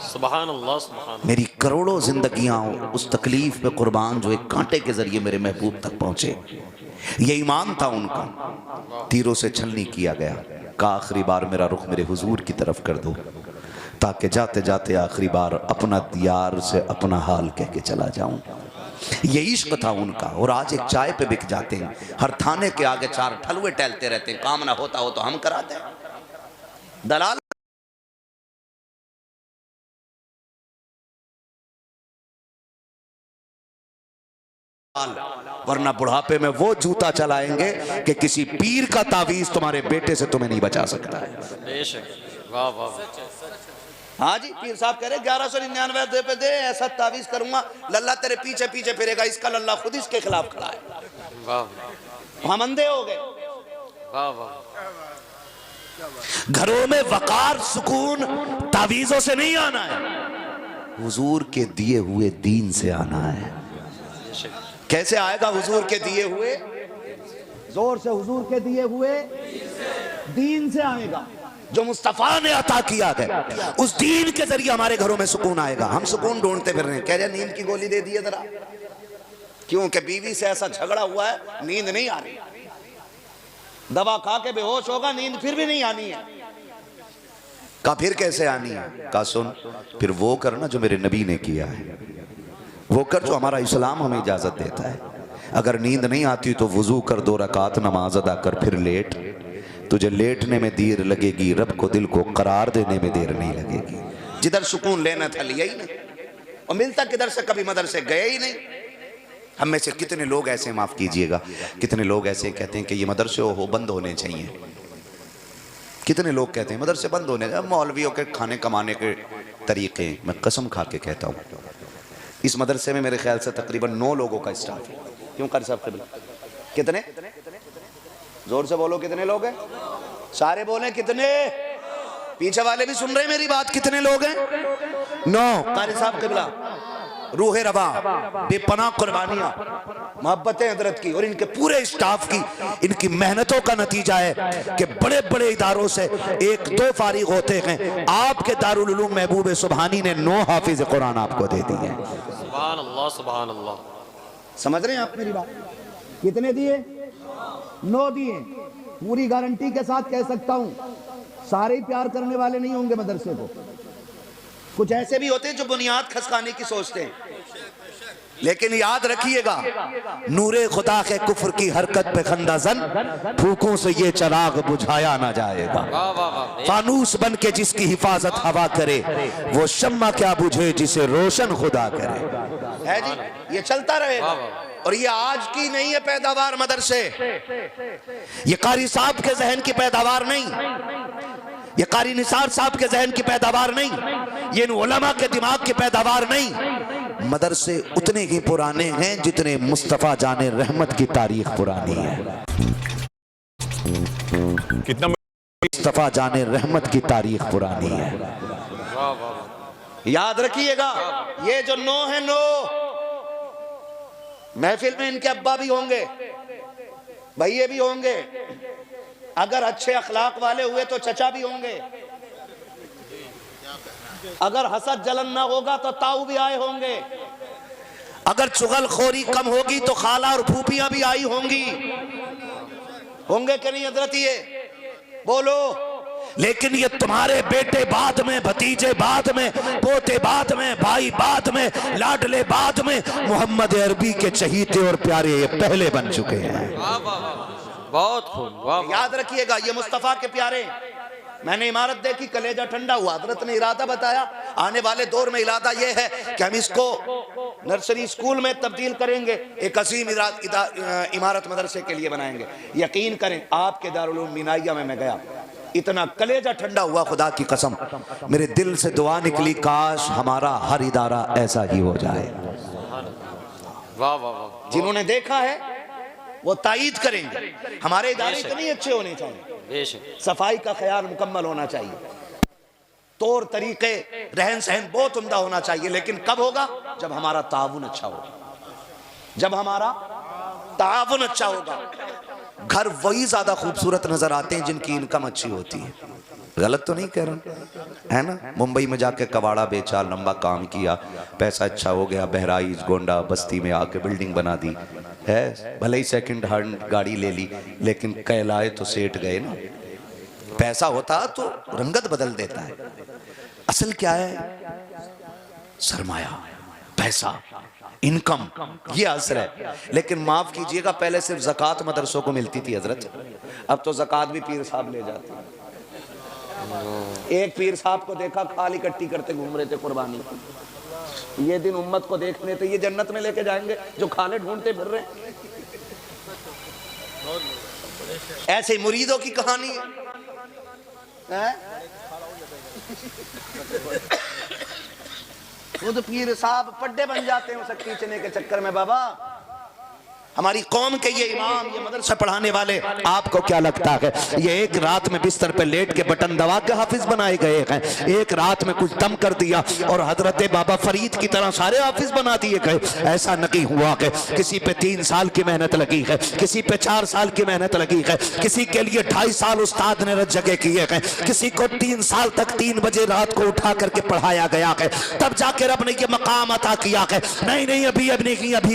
सुभान अल्लाह, सुभान अल्लाह। मेरी करोड़ों जिंदगियां उस तकलीफ पे कुर्बान जो एक कांटे के जरिए मेरे महबूब तक पहुंचे। ये ईमान था उनका। तीरों से छलनी किया गया। का आखिरी बार मेरा रुख मेरे हुजूर की तरफ कर दो, ताकि जाते जाते आखिरी बार अपना यार से अपना हाल कह के चला जाऊं। ये इश्क था उनका। और आज एक चाय पे बिक जाते हैं, हर थाने के आगे चार ठलुए टहलते रहते हैं। काम ना होता हो तो हम कराते हैं। दलाल वरना बुढ़ापे में वो जूता चलाएंगे कि किसी पीर का तावीज तुम्हारे बेटे से तुम्हें नहीं बचा सकता है। वाह वाह। हाँ जी, पीर साहब कह रहे 1199 पे दे, ऐसा तावीज करूंगा लल्ला तेरे पीछे पीछे फिरेगा। इसका लल्ला खुद इसके खिलाफ खड़ा है। वाह, हम अंधे हो गए। वाह वाह। घरों में वकार सुकून तावीजों से नहीं आना है, हुजूर के दिए हुए दीन से आना है। कैसे आएगा हुजूर के दिए हुए? जोर से, हुजूर के दिए हुए दीन से आएगा, जो मुस्तफा ने अता किया है। उस दीन के जरिए हमारे घरों में सुकून आएगा। हम सुकून ढूंढते फिर रहे हैं। कह रहे नींद की गोली दे दिए जरा, क्योंकि बीवी से ऐसा झगड़ा हुआ है, नींद नहीं आ रही। दवा खा के बेहोश होगा, नींद फिर भी नहीं आनी है। का फिर कैसे आनी है? का सुन, फिर वो करना जो मेरे नबी ने किया है, वो कर जो हमारा इस्लाम हमें इजाजत देता है। अगर नींद नहीं आती तो वुजू कर, 2 रकात नमाज अदा कर, फिर लेट। तुझे लेटने में देर लगेगी, रब को दिल को करार देने में देर नहीं लगेगी। जिधर सुकून लेना था लिया ही नहीं, और मिलता किधर से, कभी मदरसे गए ही नहीं। हम में से कितने लोग ऐसे, माफ कीजिएगा, कितने लोग ऐसे कहते हैं कि ये मदरसे हो बंद होने चाहिए। कितने लोग कहते हैं मदरसे बंद होने चाहिए। मौलवियों के खाने कमाने के तरीके, मैं कसम खा के कहता हूँ, इस मदरसे में मेरे ख्याल से तकरीबन 9 लोगों का स्टाफ है। क्यों कारी साहब? कितने? जोर से बोलो, कितने लोग हैं? सारे बोले कितने? पीछे वाले भी सुन रहे हैं मेरी बात? कितने लोग हैं? 9। कारी साहब किबला, रूह रवा, बेपनाह कुर्बानियां, मोहब्बतें हजरत की और इनके पूरे स्टाफ की, इनकी मेहनतों का नतीजा है कि बड़े बड़े इदारों से 1-2 फारिग होते हैं। आपके दारुल उलूम महबूब सुबहानी ने 9 हाफिज कुरान आपको दे दी है। सुभान अल्लाह, सुभान अल्लाह। समझ रहे हैं आप मेरी बात? कितने दिए? 9 दिए। पूरी गारंटी के साथ कह सकता हूं, सारे ही प्यार करने वाले नहीं होंगे मदरसे को। कुछ ऐसे भी होते हैं जो बुनियाद खसकाने की सोचते हैं। लेकिन याद रखिएगा, नूरे खुदा के कुफ्र की हरकत पे खंदाजन, फूकों से ये चिराग बुझाया ना जाएगा। फानूस बन के जिसकी हिफाजत हवा करे, वो शम्मा क्या बुझे जिसे रोशन खुदा करे। है जी, ये चलता रहेगा। और ये आज की नहीं है पैदावार मदरसे, ये कारी साहब के जहन की पैदावार नहीं, ये कारी निसार साहब के जहन की पैदावार नहीं, ये उलमा के दिमाग की पैदावार नहीं। मदरसे उतने ही पुराने हैं जितने मुस्तफा जाने रहमत की तारीख पुरानी है। कितना मुस्तफा जाने रहमत की तारीख पुरानी है। याद रखिएगा, ये जो 9 है, 9 महफिल में इनके अब्बा भी होंगे, भैये भी होंगे, अगर अच्छे अखलाक वाले हुए तो चचा भी होंगे। अगर हसद जलन ना होगा तो ताऊ भी आए होंगे, अगर चुगलखोरी कम होगी तो खाला और फूफियां भी आई होंगी, होंगे कि नहीं हजरत? ये बोलो। लेकिन ये तुम्हारे बेटे बाद में, भतीजे बाद में, पोते बाद में, भाई बाद में, लाडले बाद में, मोहम्मद अरबी के चहीते और प्यारे ये पहले बन चुके हैं। बहुत खूब। याद रखिएगा, ये मुस्तफा के प्यारे। मैंने इमारत देखी, कलेजा ठंडा हुआ। हजरत ने इरादा बताया, आने वाले दौर में इरादा ये है कि हम इसको नर्सरी स्कूल में तब्दील करेंगे, एक अजीम इमारत मदरसे के लिए बनाएंगे। यकीन करें, आपके दारुल उलूम मीनाइया में मैं गया, इतना कलेजा ठंडा हुआ, खुदा की कसम मेरे दिल से दुआ निकली, काश हमारा हर इदारा ऐसा ही हो जाए। वाह वाह वाह। जिन्होंने देखा है वो तायीद करेंगे, हमारे इदारे इतने अच्छे होने चाहिए, सफाई का ख्याल मुकम्मल होना चाहिए, तौर तरीके रहन सहन बहुत उम्दा होना चाहिए। लेकिन कब होगा? जब हमारा ताउन अच्छा होगा, जब हमारा ताउन अच्छा होगा। घर वही ज्यादा खूबसूरत नजर आते हैं जिनकी इनकम अच्छी होती है। गलत तो नहीं कह रहा, है ना? मुंबई में जाके कबाड़ा बेचा, लंबा काम किया, पैसा अच्छा हो गया, बहराइच गोंडा बस्ती में आके बिल्डिंग बना दी है, भले ही सेकंड हैंड गाड़ी ले ली, लेकिन कहलाए तो सेठ गए ना। पैसा होता तो रंगत बदल देता है। असल क्या है? सरमाया, पैसा, इनकम, ये असर है। लेकिन माफ कीजिएगा, पहले सिर्फ ज़कात मदरसों को मिलती थी हजरत, अब तो ज़कात भी पीर साहब ले जाते हैं। एक पीर साहब को देखा, खाल इकट्ठी करते घूम रहे थे कुर्बानी। ये दिन उम्मत को देखने थे, ये जन्नत में लेके जाएंगे जो खाले ढूंढते फिर रहे हैं। ऐसे मुरीदों की कहानी है। खुद पीर साहब पड्डे बन जाते हैं उसे खींचने के चक्कर में। बाबा, हमारी कौम के ये इमाम, ये मदरसा पढ़ाने वाले, आपको क्या लगता है ये एक रात में बिस्तर पे लेट के बटन दबा के हाफिज बनाए गए हैं? एक रात में कुछ दम कर दिया और हजरत बाबा फरीद की तरह सारे हाफिज बना दिए गए? ऐसा नहीं हुआ है। किसी पे 3 साल की मेहनत लगी है, किसी पे 4 साल की मेहनत लगी है, किसी के लिए 2.5 साल उस्ताद ने रज जगह किए हैं, किसी को 3 साल तक 3 बजे रात को उठा करके पढ़ाया गया है, तब जाके रब ने ये मकाम अता किया है। नहीं, अभी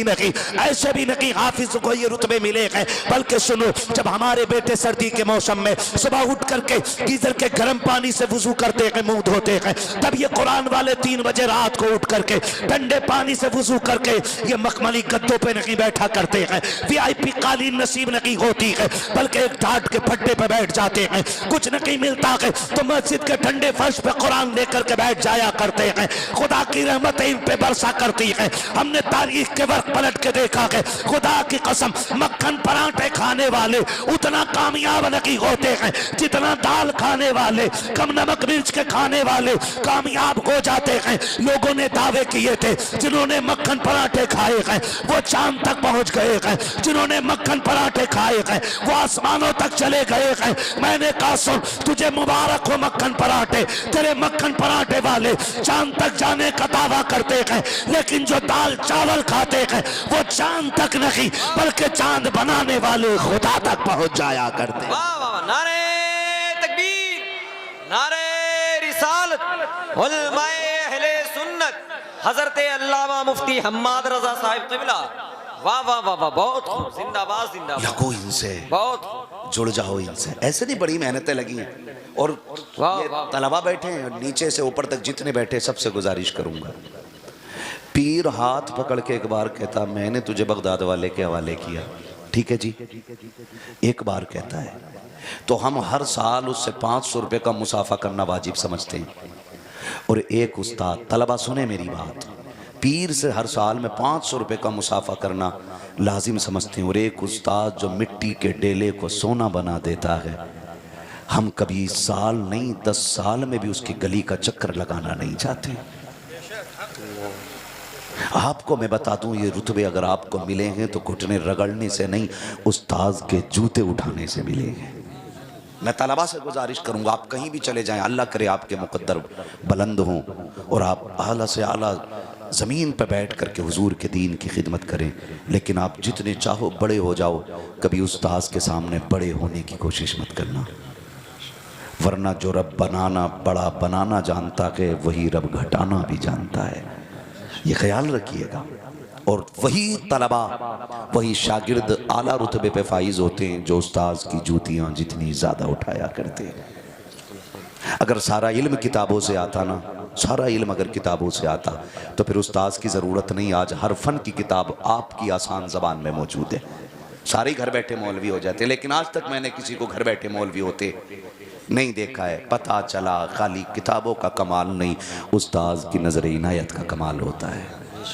नहीं, ऐसे भी नहीं हाफिज को ये रुतबे मिले हैं। बल्कि सुनो, जब हमारे बेटे सर्दी के मौसम में सुबह उठ करके गीजर के गर्म पानी से वुजू करते हैं, मुंह धोते हैं, तब ये कुरान वाले 3 बजे रात को उठ करके ठंडे पानी से वुजू करके ये मखमली गद्दों पे नहीं बैठा करते हैं, VIP कालीन नसीब नहीं होती है, बल्कि एक टाट के फट्टे पे बैठ जाते हैं। कुछ नहीं मिलता है तो मस्जिद के ठंडे फर्श पे कुरान लेकर के बैठ जाया करते हैं। खुदा की रहमत इन पे बरसा करती है। हमने तारीख के वक्त पलट के देखा है, खुदा की कसम, मक्खन पराठे खाने वाले उतना कामयाब नहीं होते हैं जितना दाल खाने वाले, कम नमक मिर्च के खाने वाले कामयाब हो जाते हैं। लोगों ने दावे किए थे, जिन्होंने मक्खन पराठे खाए हैं वो चांद तक पहुंच गए हैं, जिन्होंने मक्खन पराठे खाए हैं वो आसमानों तक चले गए हैं। मैंने कहा, सुन, तुझे मुबारक हो मक्खन पराठे, तेरे मक्खन पराठे वाले चांद तक जाने का दावा करते हैं, लेकिन जो दाल चावल खाते हैं वो चांद तक नहीं बल्कि चांद बनाने वाले खुदा तक पहुंच जाया करते। वाह वाह, नारे तकबीर, नारे रिसालत, उलमाए अहले सुन्नत, हजरत अल्लामा मुफ्ती हम्माद रजा साहिब क़िबला। वाह वाह वाह वाह, बहुत खूब, जिंदाबाद जिंदाबाद। लगो इनसे, बहुत जुड़ जाओ इनसे। ऐसे नहीं बड़ी मेहनतें लगी हैं। और वाह ये वाह, तलबा बैठे हैं, नीचे से ऊपर तक जितने बैठे, सबसे गुजारिश करूंगा, पीर हाथ पकड़ के एक बार कहता, मैंने तुझे बगदाद वाले के हवाले किया, ठीक है जी, एक बार कहता है, तो हम हर साल उससे 500 रुपये का मुसाफा करना वाजिब समझते हैं। और एक उस्ताद, तलबा सुने मेरी बात, पीर से हर साल में 500 रुपये का मुसाफा करना लाजिम समझते हैं। और एक उस्ताद जो मिट्टी के डेले को सोना बना देता है, हम कभी साल नहीं 10 साल में भी उसकी गली का चक्कर लगाना नहीं चाहते। आपको मैं बता दूं, ये रुतबे अगर आपको मिले हैं तो घुटने रगड़ने से नहीं, उस्ताद के जूते उठाने से मिले हैं। मैं तलबा से गुजारिश करूंगा, आप कहीं भी चले जाएं, अल्लाह करे आपके मुकद्दर बुलंद हों और आप आला से आला ज़मीन पर बैठ करके हुजूर के दीन की खिदमत करें। लेकिन आप जितने चाहो बड़े हो जाओ, कभी उस्ताद के सामने बड़े होने की कोशिश मत करना। वरना जो रब बनाना बड़ा बनाना जानता है वही रब घटाना भी जानता है, ये ख्याल रखिएगा। और वही तलबा, वही शागिर्द आला रुतबे पे फाइज होते हैं जो उस्ताद की जूतियाँ जितनी ज़्यादा उठाया करते हैं। अगर सारा इल्म किताबों से आता ना, सारा इल्म अगर किताबों से आता तो फिर उस्ताद की ज़रूरत नहीं। आज हर फ़न की किताब आपकी आसान ज़बान में मौजूद है, सारे घर बैठे मौलवी हो जाते, लेकिन आज तक मैंने किसी को घर बैठे मौलवी होते नहीं देखा है। पता चला खाली किताबों का कमाल नहीं, उस्ताद की नज़र इनायत का कमाल होता है।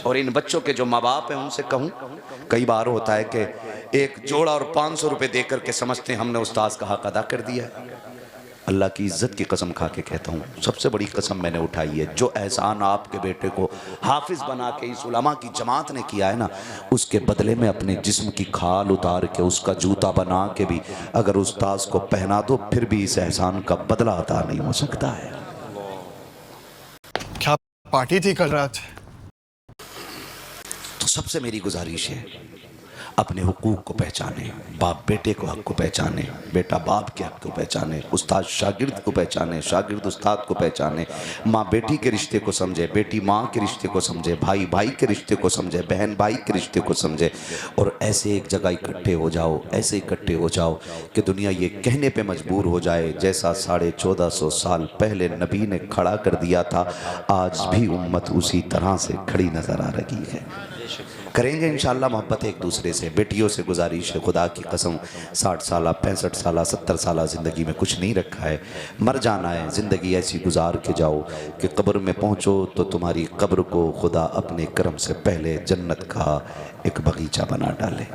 और इन बच्चों के जो माँ बाप हैं उनसे कहूँ, कई बार होता है कि एक जोड़ा और 500 रुपये दे करके समझते हैं हमने उस्ताद का हक अदा कर दिया है। अल्लाह की इज़्ज़त की कसम खा के कहता हूँ, सबसे बड़ी कसम मैंने उठाई है, जो एहसान आपके बेटे को हाफिज़ बना के इस उलमा की जमात ने किया है ना, उसके बदले में अपने जिस्म की खाल उतार के उसका जूता बना के भी अगर उस्ताद को पहना दो फिर भी इस एहसान का बदला अदा नहीं हो सकता है। क्या पार्टी थी कल रात? तो सबसे मेरी गुजारिश है, अपने हुकूक को पहचाने, बाप बेटे को हक को पहचाने, बेटा बाप के हक को पहचाने, उस्ताद शागिर्द को पहचाने, शागिर्द उस्ताद को पहचाने, माँ बेटी के रिश्ते को समझे, बेटी माँ के रिश्ते को समझे, भाई भाई के रिश्ते को समझे, बहन भाई के रिश्ते को समझे, और ऐसे एक जगह इकट्ठे हो जाओ, ऐसे इकट्ठे हो जाओ कि दुनिया ये कहने पे मजबूर हो जाए जैसा 1450 साल पहले नबी ने खड़ा कर दिया था, आज भी उम्मत उसी तरह से खड़ी नज़र आ रही है। करेंगे इंशाअल्लाह मोहब्बत एक दूसरे से। बेटियों से गुजारिश है, खुदा की कसम 60 साल 65 साल 70 साल ज़िंदगी में कुछ नहीं रखा है, मर जाना है। ज़िंदगी ऐसी गुजार के जाओ कि कब्र में पहुँचो तो तुम्हारी कब्र को खुदा अपने करम से पहले जन्नत का एक बगीचा बना डाले।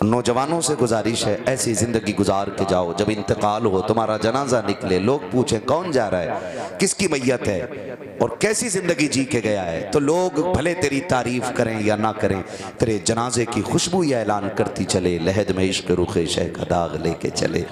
नौजवानों से गुजारिश है, ऐसी ज़िंदगी गुजार के जाओ, जब इंतकाल हो तुम्हारा जनाजा निकले, लोग पूछें कौन जा रहा है, किसकी मैयत है और कैसी ज़िंदगी जी के गया है, तो लोग भले तेरी तारीफ़ करें या ना करें, तेरे जनाजे की खुशबू ये ऐलान करती चले, लहद में इश्क रुखे शह का दाग लेके चले,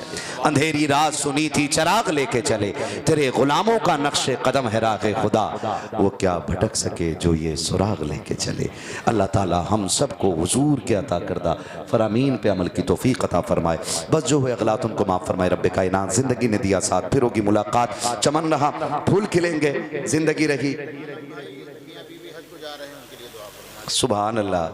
अंधेरी रात सुनी थी चराग लेके चले, तेरे ग़ुलामों का नक्शे कदम है राग़े खुदा, वो क्या भटक सके जो ये सुराग लेके चले। अल्लाह ताला हम सबको हुजूर के अता करदा फरामीन पे अमल की तौफीक अता फरमाए। बस जो हुए अगलात उनको माफ़ फरमाए। रब्बे कायनात ज़िंदगी ने दिया साथ, फिर होगी मुलाकात, चमन रहा फूल खिलेंगे, ज़िंदगी रही। सुभान अल्लाह।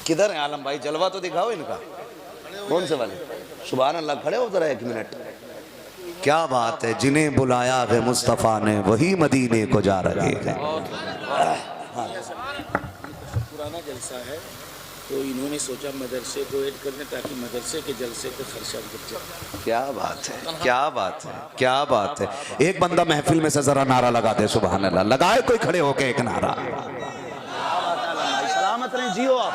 किधर है आलम भाई, जलवा तो दिखाओ इनका, कौन से वाले? सुभान अल्लाह, खड़े हो जरा एक मिनट। क्या बात है, जिन्हें बुलाया है मुस्तफ़ा ने वही मदीने को जा रहे हैं। पुराना जलसा है तो इन्होंने सोचा मदरसे को ऐड करने ताकि मदरसे के जलसे पे खर्चा बच जाए। क्या बात है, क्या बात है, क्या बात है। एक बंदा महफिल में से जरा नारा लगा दे, सुभान अल्लाह। लगाए कोई खड़े होके एक नारा। सलामत रहें, जियो आप।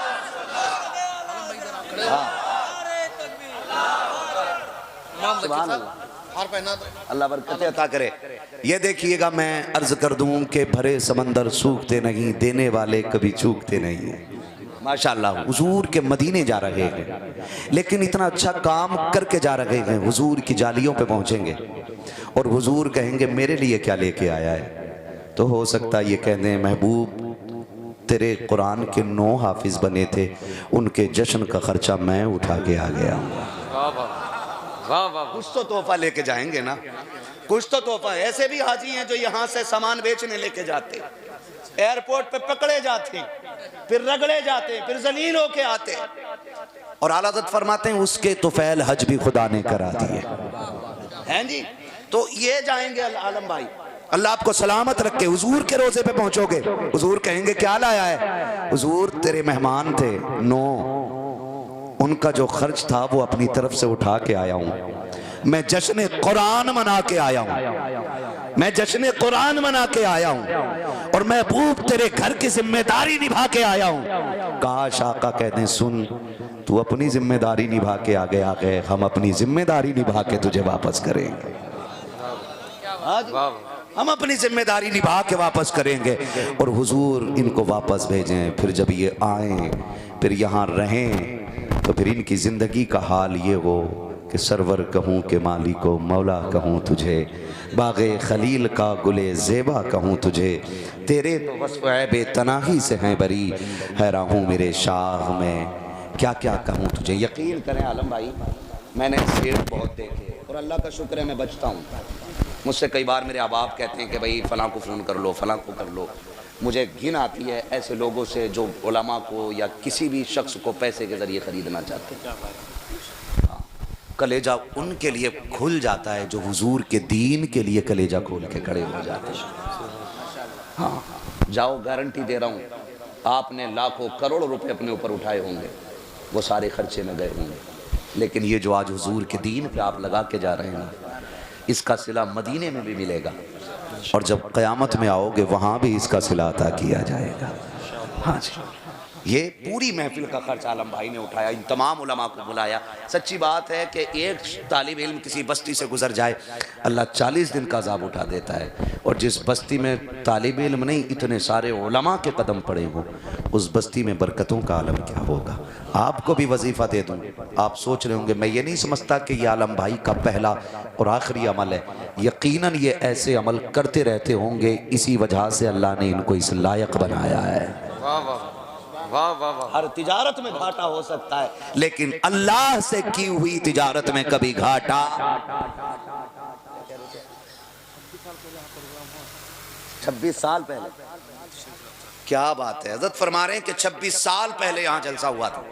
सुभान अल्लाह, अल्लाह बरकतें अता करे। ये देखिएगा, मैं अर्ज कर दूं कि भरे समंदर सूखते नहीं, देने वाले कभी चूकते नहीं। माशाअल्लाह, हुजूर के मदीने जा रहे हैं, लेकिन इतना अच्छा काम करके जा रहे हैं। हुजूर की जालियों पे पहुंचेंगे और हुजूर कहेंगे मेरे लिए क्या लेके आया है। तो हो सकता है ये कहते हैं महबूब तेरे कुरान के 9 हाफिज बने थे, उनके जश्न का खर्चा मैं उठा के आ गया हूँ। कुछ तो तोहफा लेके जाएंगे ना, कुछ तो तोहफा। ऐसे भी हाजी हैं जो यहाँ से सामान बेचने लेके जाते, एयरपोर्ट पे पकड़े जाते, फिर रगड़े जाते, फिर जलील होके आते, और आला हज़रत फरमाते हैं उसके तुफैल हज भी खुदा ने करा दिए हैं जी। तो ये जाएंगे आलम भाई, अल्लाह आपको सलामत रखे। हुजूर के रोजे पे पहुंचोगे, हुजूर कहेंगे क्या लाया है। हुजूर तेरे मेहमान थे, उनका जो खर्च था वो अपनी तरफ से उठा के आया हूँ। मैं जश्न कुरान मना के आया हूँ, मैं जश्न कुरान मना के आया हूँ, और महबूब तेरे घर की जिम्मेदारी निभा के आया हूँ। काश आका कहते हैं सुन, तू अपनी जिम्मेदारी निभा के आ गए, हम अपनी जिम्मेदारी निभा के तुझे वापस करेंगे। हम अपनी जिम्मेदारी निभा के वापस करेंगे, और हुजूर इनको वापस भेजें। फिर जब ये आए, फिर यहाँ रहें, तो फिर इनकी ज़िंदगी का हाल ये हो कि सरवर कहूँ कि मालिको मौला कहूँ तुझे, बाग़े खलील का गुले ज़ेबा कहूँ तुझे, तेरे तो वस्फ़ ऐबे तनाही से हैं बरी, हैरान हूँ मेरे शाह में क्या क्या कहूँ तुझे। यकीन करें आलम भाई, मैंने शेर बहुत देखे और अल्लाह का शुक्र है मैं बचता हूँ। मुझसे कई बार मेरे अहबाब कहते हैं कि भाई फ़लाँ को फ़ोन कर लो, फ़लाँ को कर लो। मुझे घिन आती है ऐसे लोगों से जो उलमा को या किसी भी शख्स को पैसे के ज़रिए ख़रीदना चाहते हैं। हाँ, कलेजा उनके लिए खुल जाता है जो हुजूर के दीन के लिए कलेजा खोल के खड़े हो जाते हैं। हाँ, जाओ, गारंटी दे रहा हूँ, आपने लाखों करोड़ों रुपए अपने ऊपर उठाए होंगे, वो सारे खर्चे में गए होंगे, लेकिन ये जो आज हुजूर के दीन पे आप लगा के जा रहे हैं, इसका सिला मदीने में भी मिलेगा और जब क़यामत में आओगे वहाँ भी इसका सिला अता किया जाएगा। हाँ जी, ये पूरी महफिल का खर्च आलम भाई ने उठाया, इन तमाम उलमा को बुलाया। सच्ची बात है कि एक तालिब इल्म किसी बस्ती से गुजर जाए, अल्लाह 40 दिन का अज़ाब उठा देता है, और जिस बस्ती में तालिब इल्म नहीं इतने सारे उलमा के कदम पड़े हों, उस बस्ती में बरकतों का आलम क्या होगा। आपको भी वजीफ़ा दे दूँ, आप सोच रहे होंगे मैं ये नहीं समझता कि ये आलम भाई का पहला और आखिरी अमल है। यकीनन ये ऐसे अमल करते रहते होंगे, इसी वजह से अल्लाह ने इनको इस लायक बनाया है। वाह वाह वाह वाह वाह। हर तिजारत में घाटा हो सकता है, लेकिन अल्लाह से की हुई तिजारत में कभी घाटा। 26 साल पहले, क्या बात है। हज़रत फरमा रहे हैं कि 26 साल पहले यहाँ जलसा हुआ था।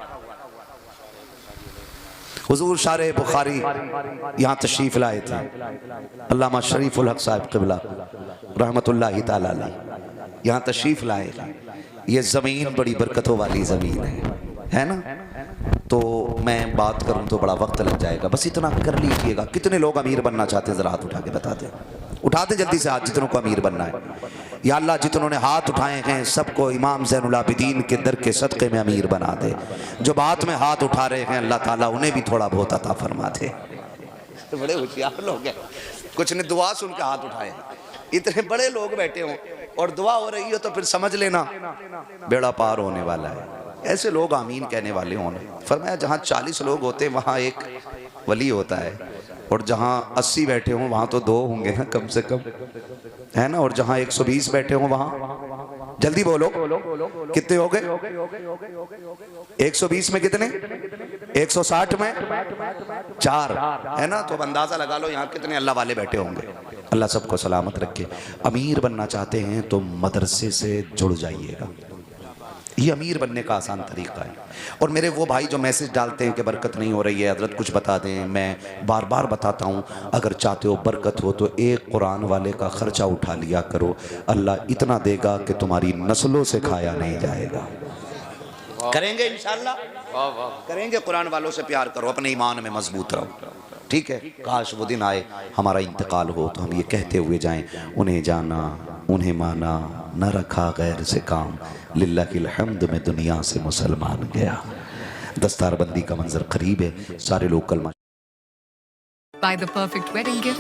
हुजूर शारे बुखारी यहाँ तशरीफ लाए थे। अल्लामा शरीफुल हक साहब क़िबला रहमतुल्लाहि ताला अलैह यहाँ तशरीफ लाए। ये ज़मीन बड़ी बरकतों वाली ज़मीन है ना। तो मैं बात करूं तो बड़ा वक्त लग जाएगा, बस इतना कर लीजिएगा। कितने लोग अमीर बनना चाहते हैं ज़रा हाथ उठा के बता दें, उठा दें जल्दी से हाथ, जितनों को अमीर बनना है। या अल्लाह जितनों ने हाथ उठाए हैं सबको इमाम ज़ैनुल आबिदीन के दर के सदक़े में अमीर बना दे। जो बात में हाथ उठा रहे हैं अल्लाह ताला उन्हें भी थोड़ा बहुत अता फरमा दे। तो बड़े होशियार लोग हैं, कुछ ने दुआ सुन के हाथ उठाए। इतने बड़े लोग बैठे हों और दुआ हो रही हो तो फिर समझ लेना बेड़ा पार होने वाला है। ऐसे लोग आमीन कहने वाले हों। फरमाया जहाँ 40 लोग होते हैं वहाँ एक वली होता है, और जहाँ 80 बैठे हों वहाँ तो 2 होंगे ना कम से कम, है ना। और जहाँ 120 बैठे हों वहाँ, जल्दी बोलो कितने हो गए? 120 में कितने? 160 में 4, है ना। तो अब अंदाज़ा लगा लो यहाँ कितने अल्लाह वाले बैठे होंगे। अल्लाह सबको सलामत रखे। अमीर बनना चाहते हैं तो मदरसे से जुड़ जाइएगा, ये अमीर बनने का आसान तरीका है। और मेरे वो भाई जो मैसेज डालते हैं कि बरकत नहीं हो रही है, हजरत कुछ बता दें, मैं बार बार बताता हूँ, अगर चाहते हो बरकत हो तो एक कुरान वाले का ख़र्चा उठा लिया करो, अल्लाह इतना देगा कि तुम्हारी नस्लों से खाया नहीं जाएगा। करेंगे इंशाअल्लाह, करेंगे। कुरान वालों से प्यार करो, अपने ईमान में मजबूत रहो, ठीक है। काश वो दिन आए हमारा इंतकाल हो तो हम ये कहते हुए जाएं, उन्हें जाना उन्हें माना, न रखा गैर से काम, लिल्लाहिल हम्द में दुनिया से मुसलमान गया। दस्तारबंदी का मंजर करीब है, सारे लोग कलमा। Buy the perfect wedding gift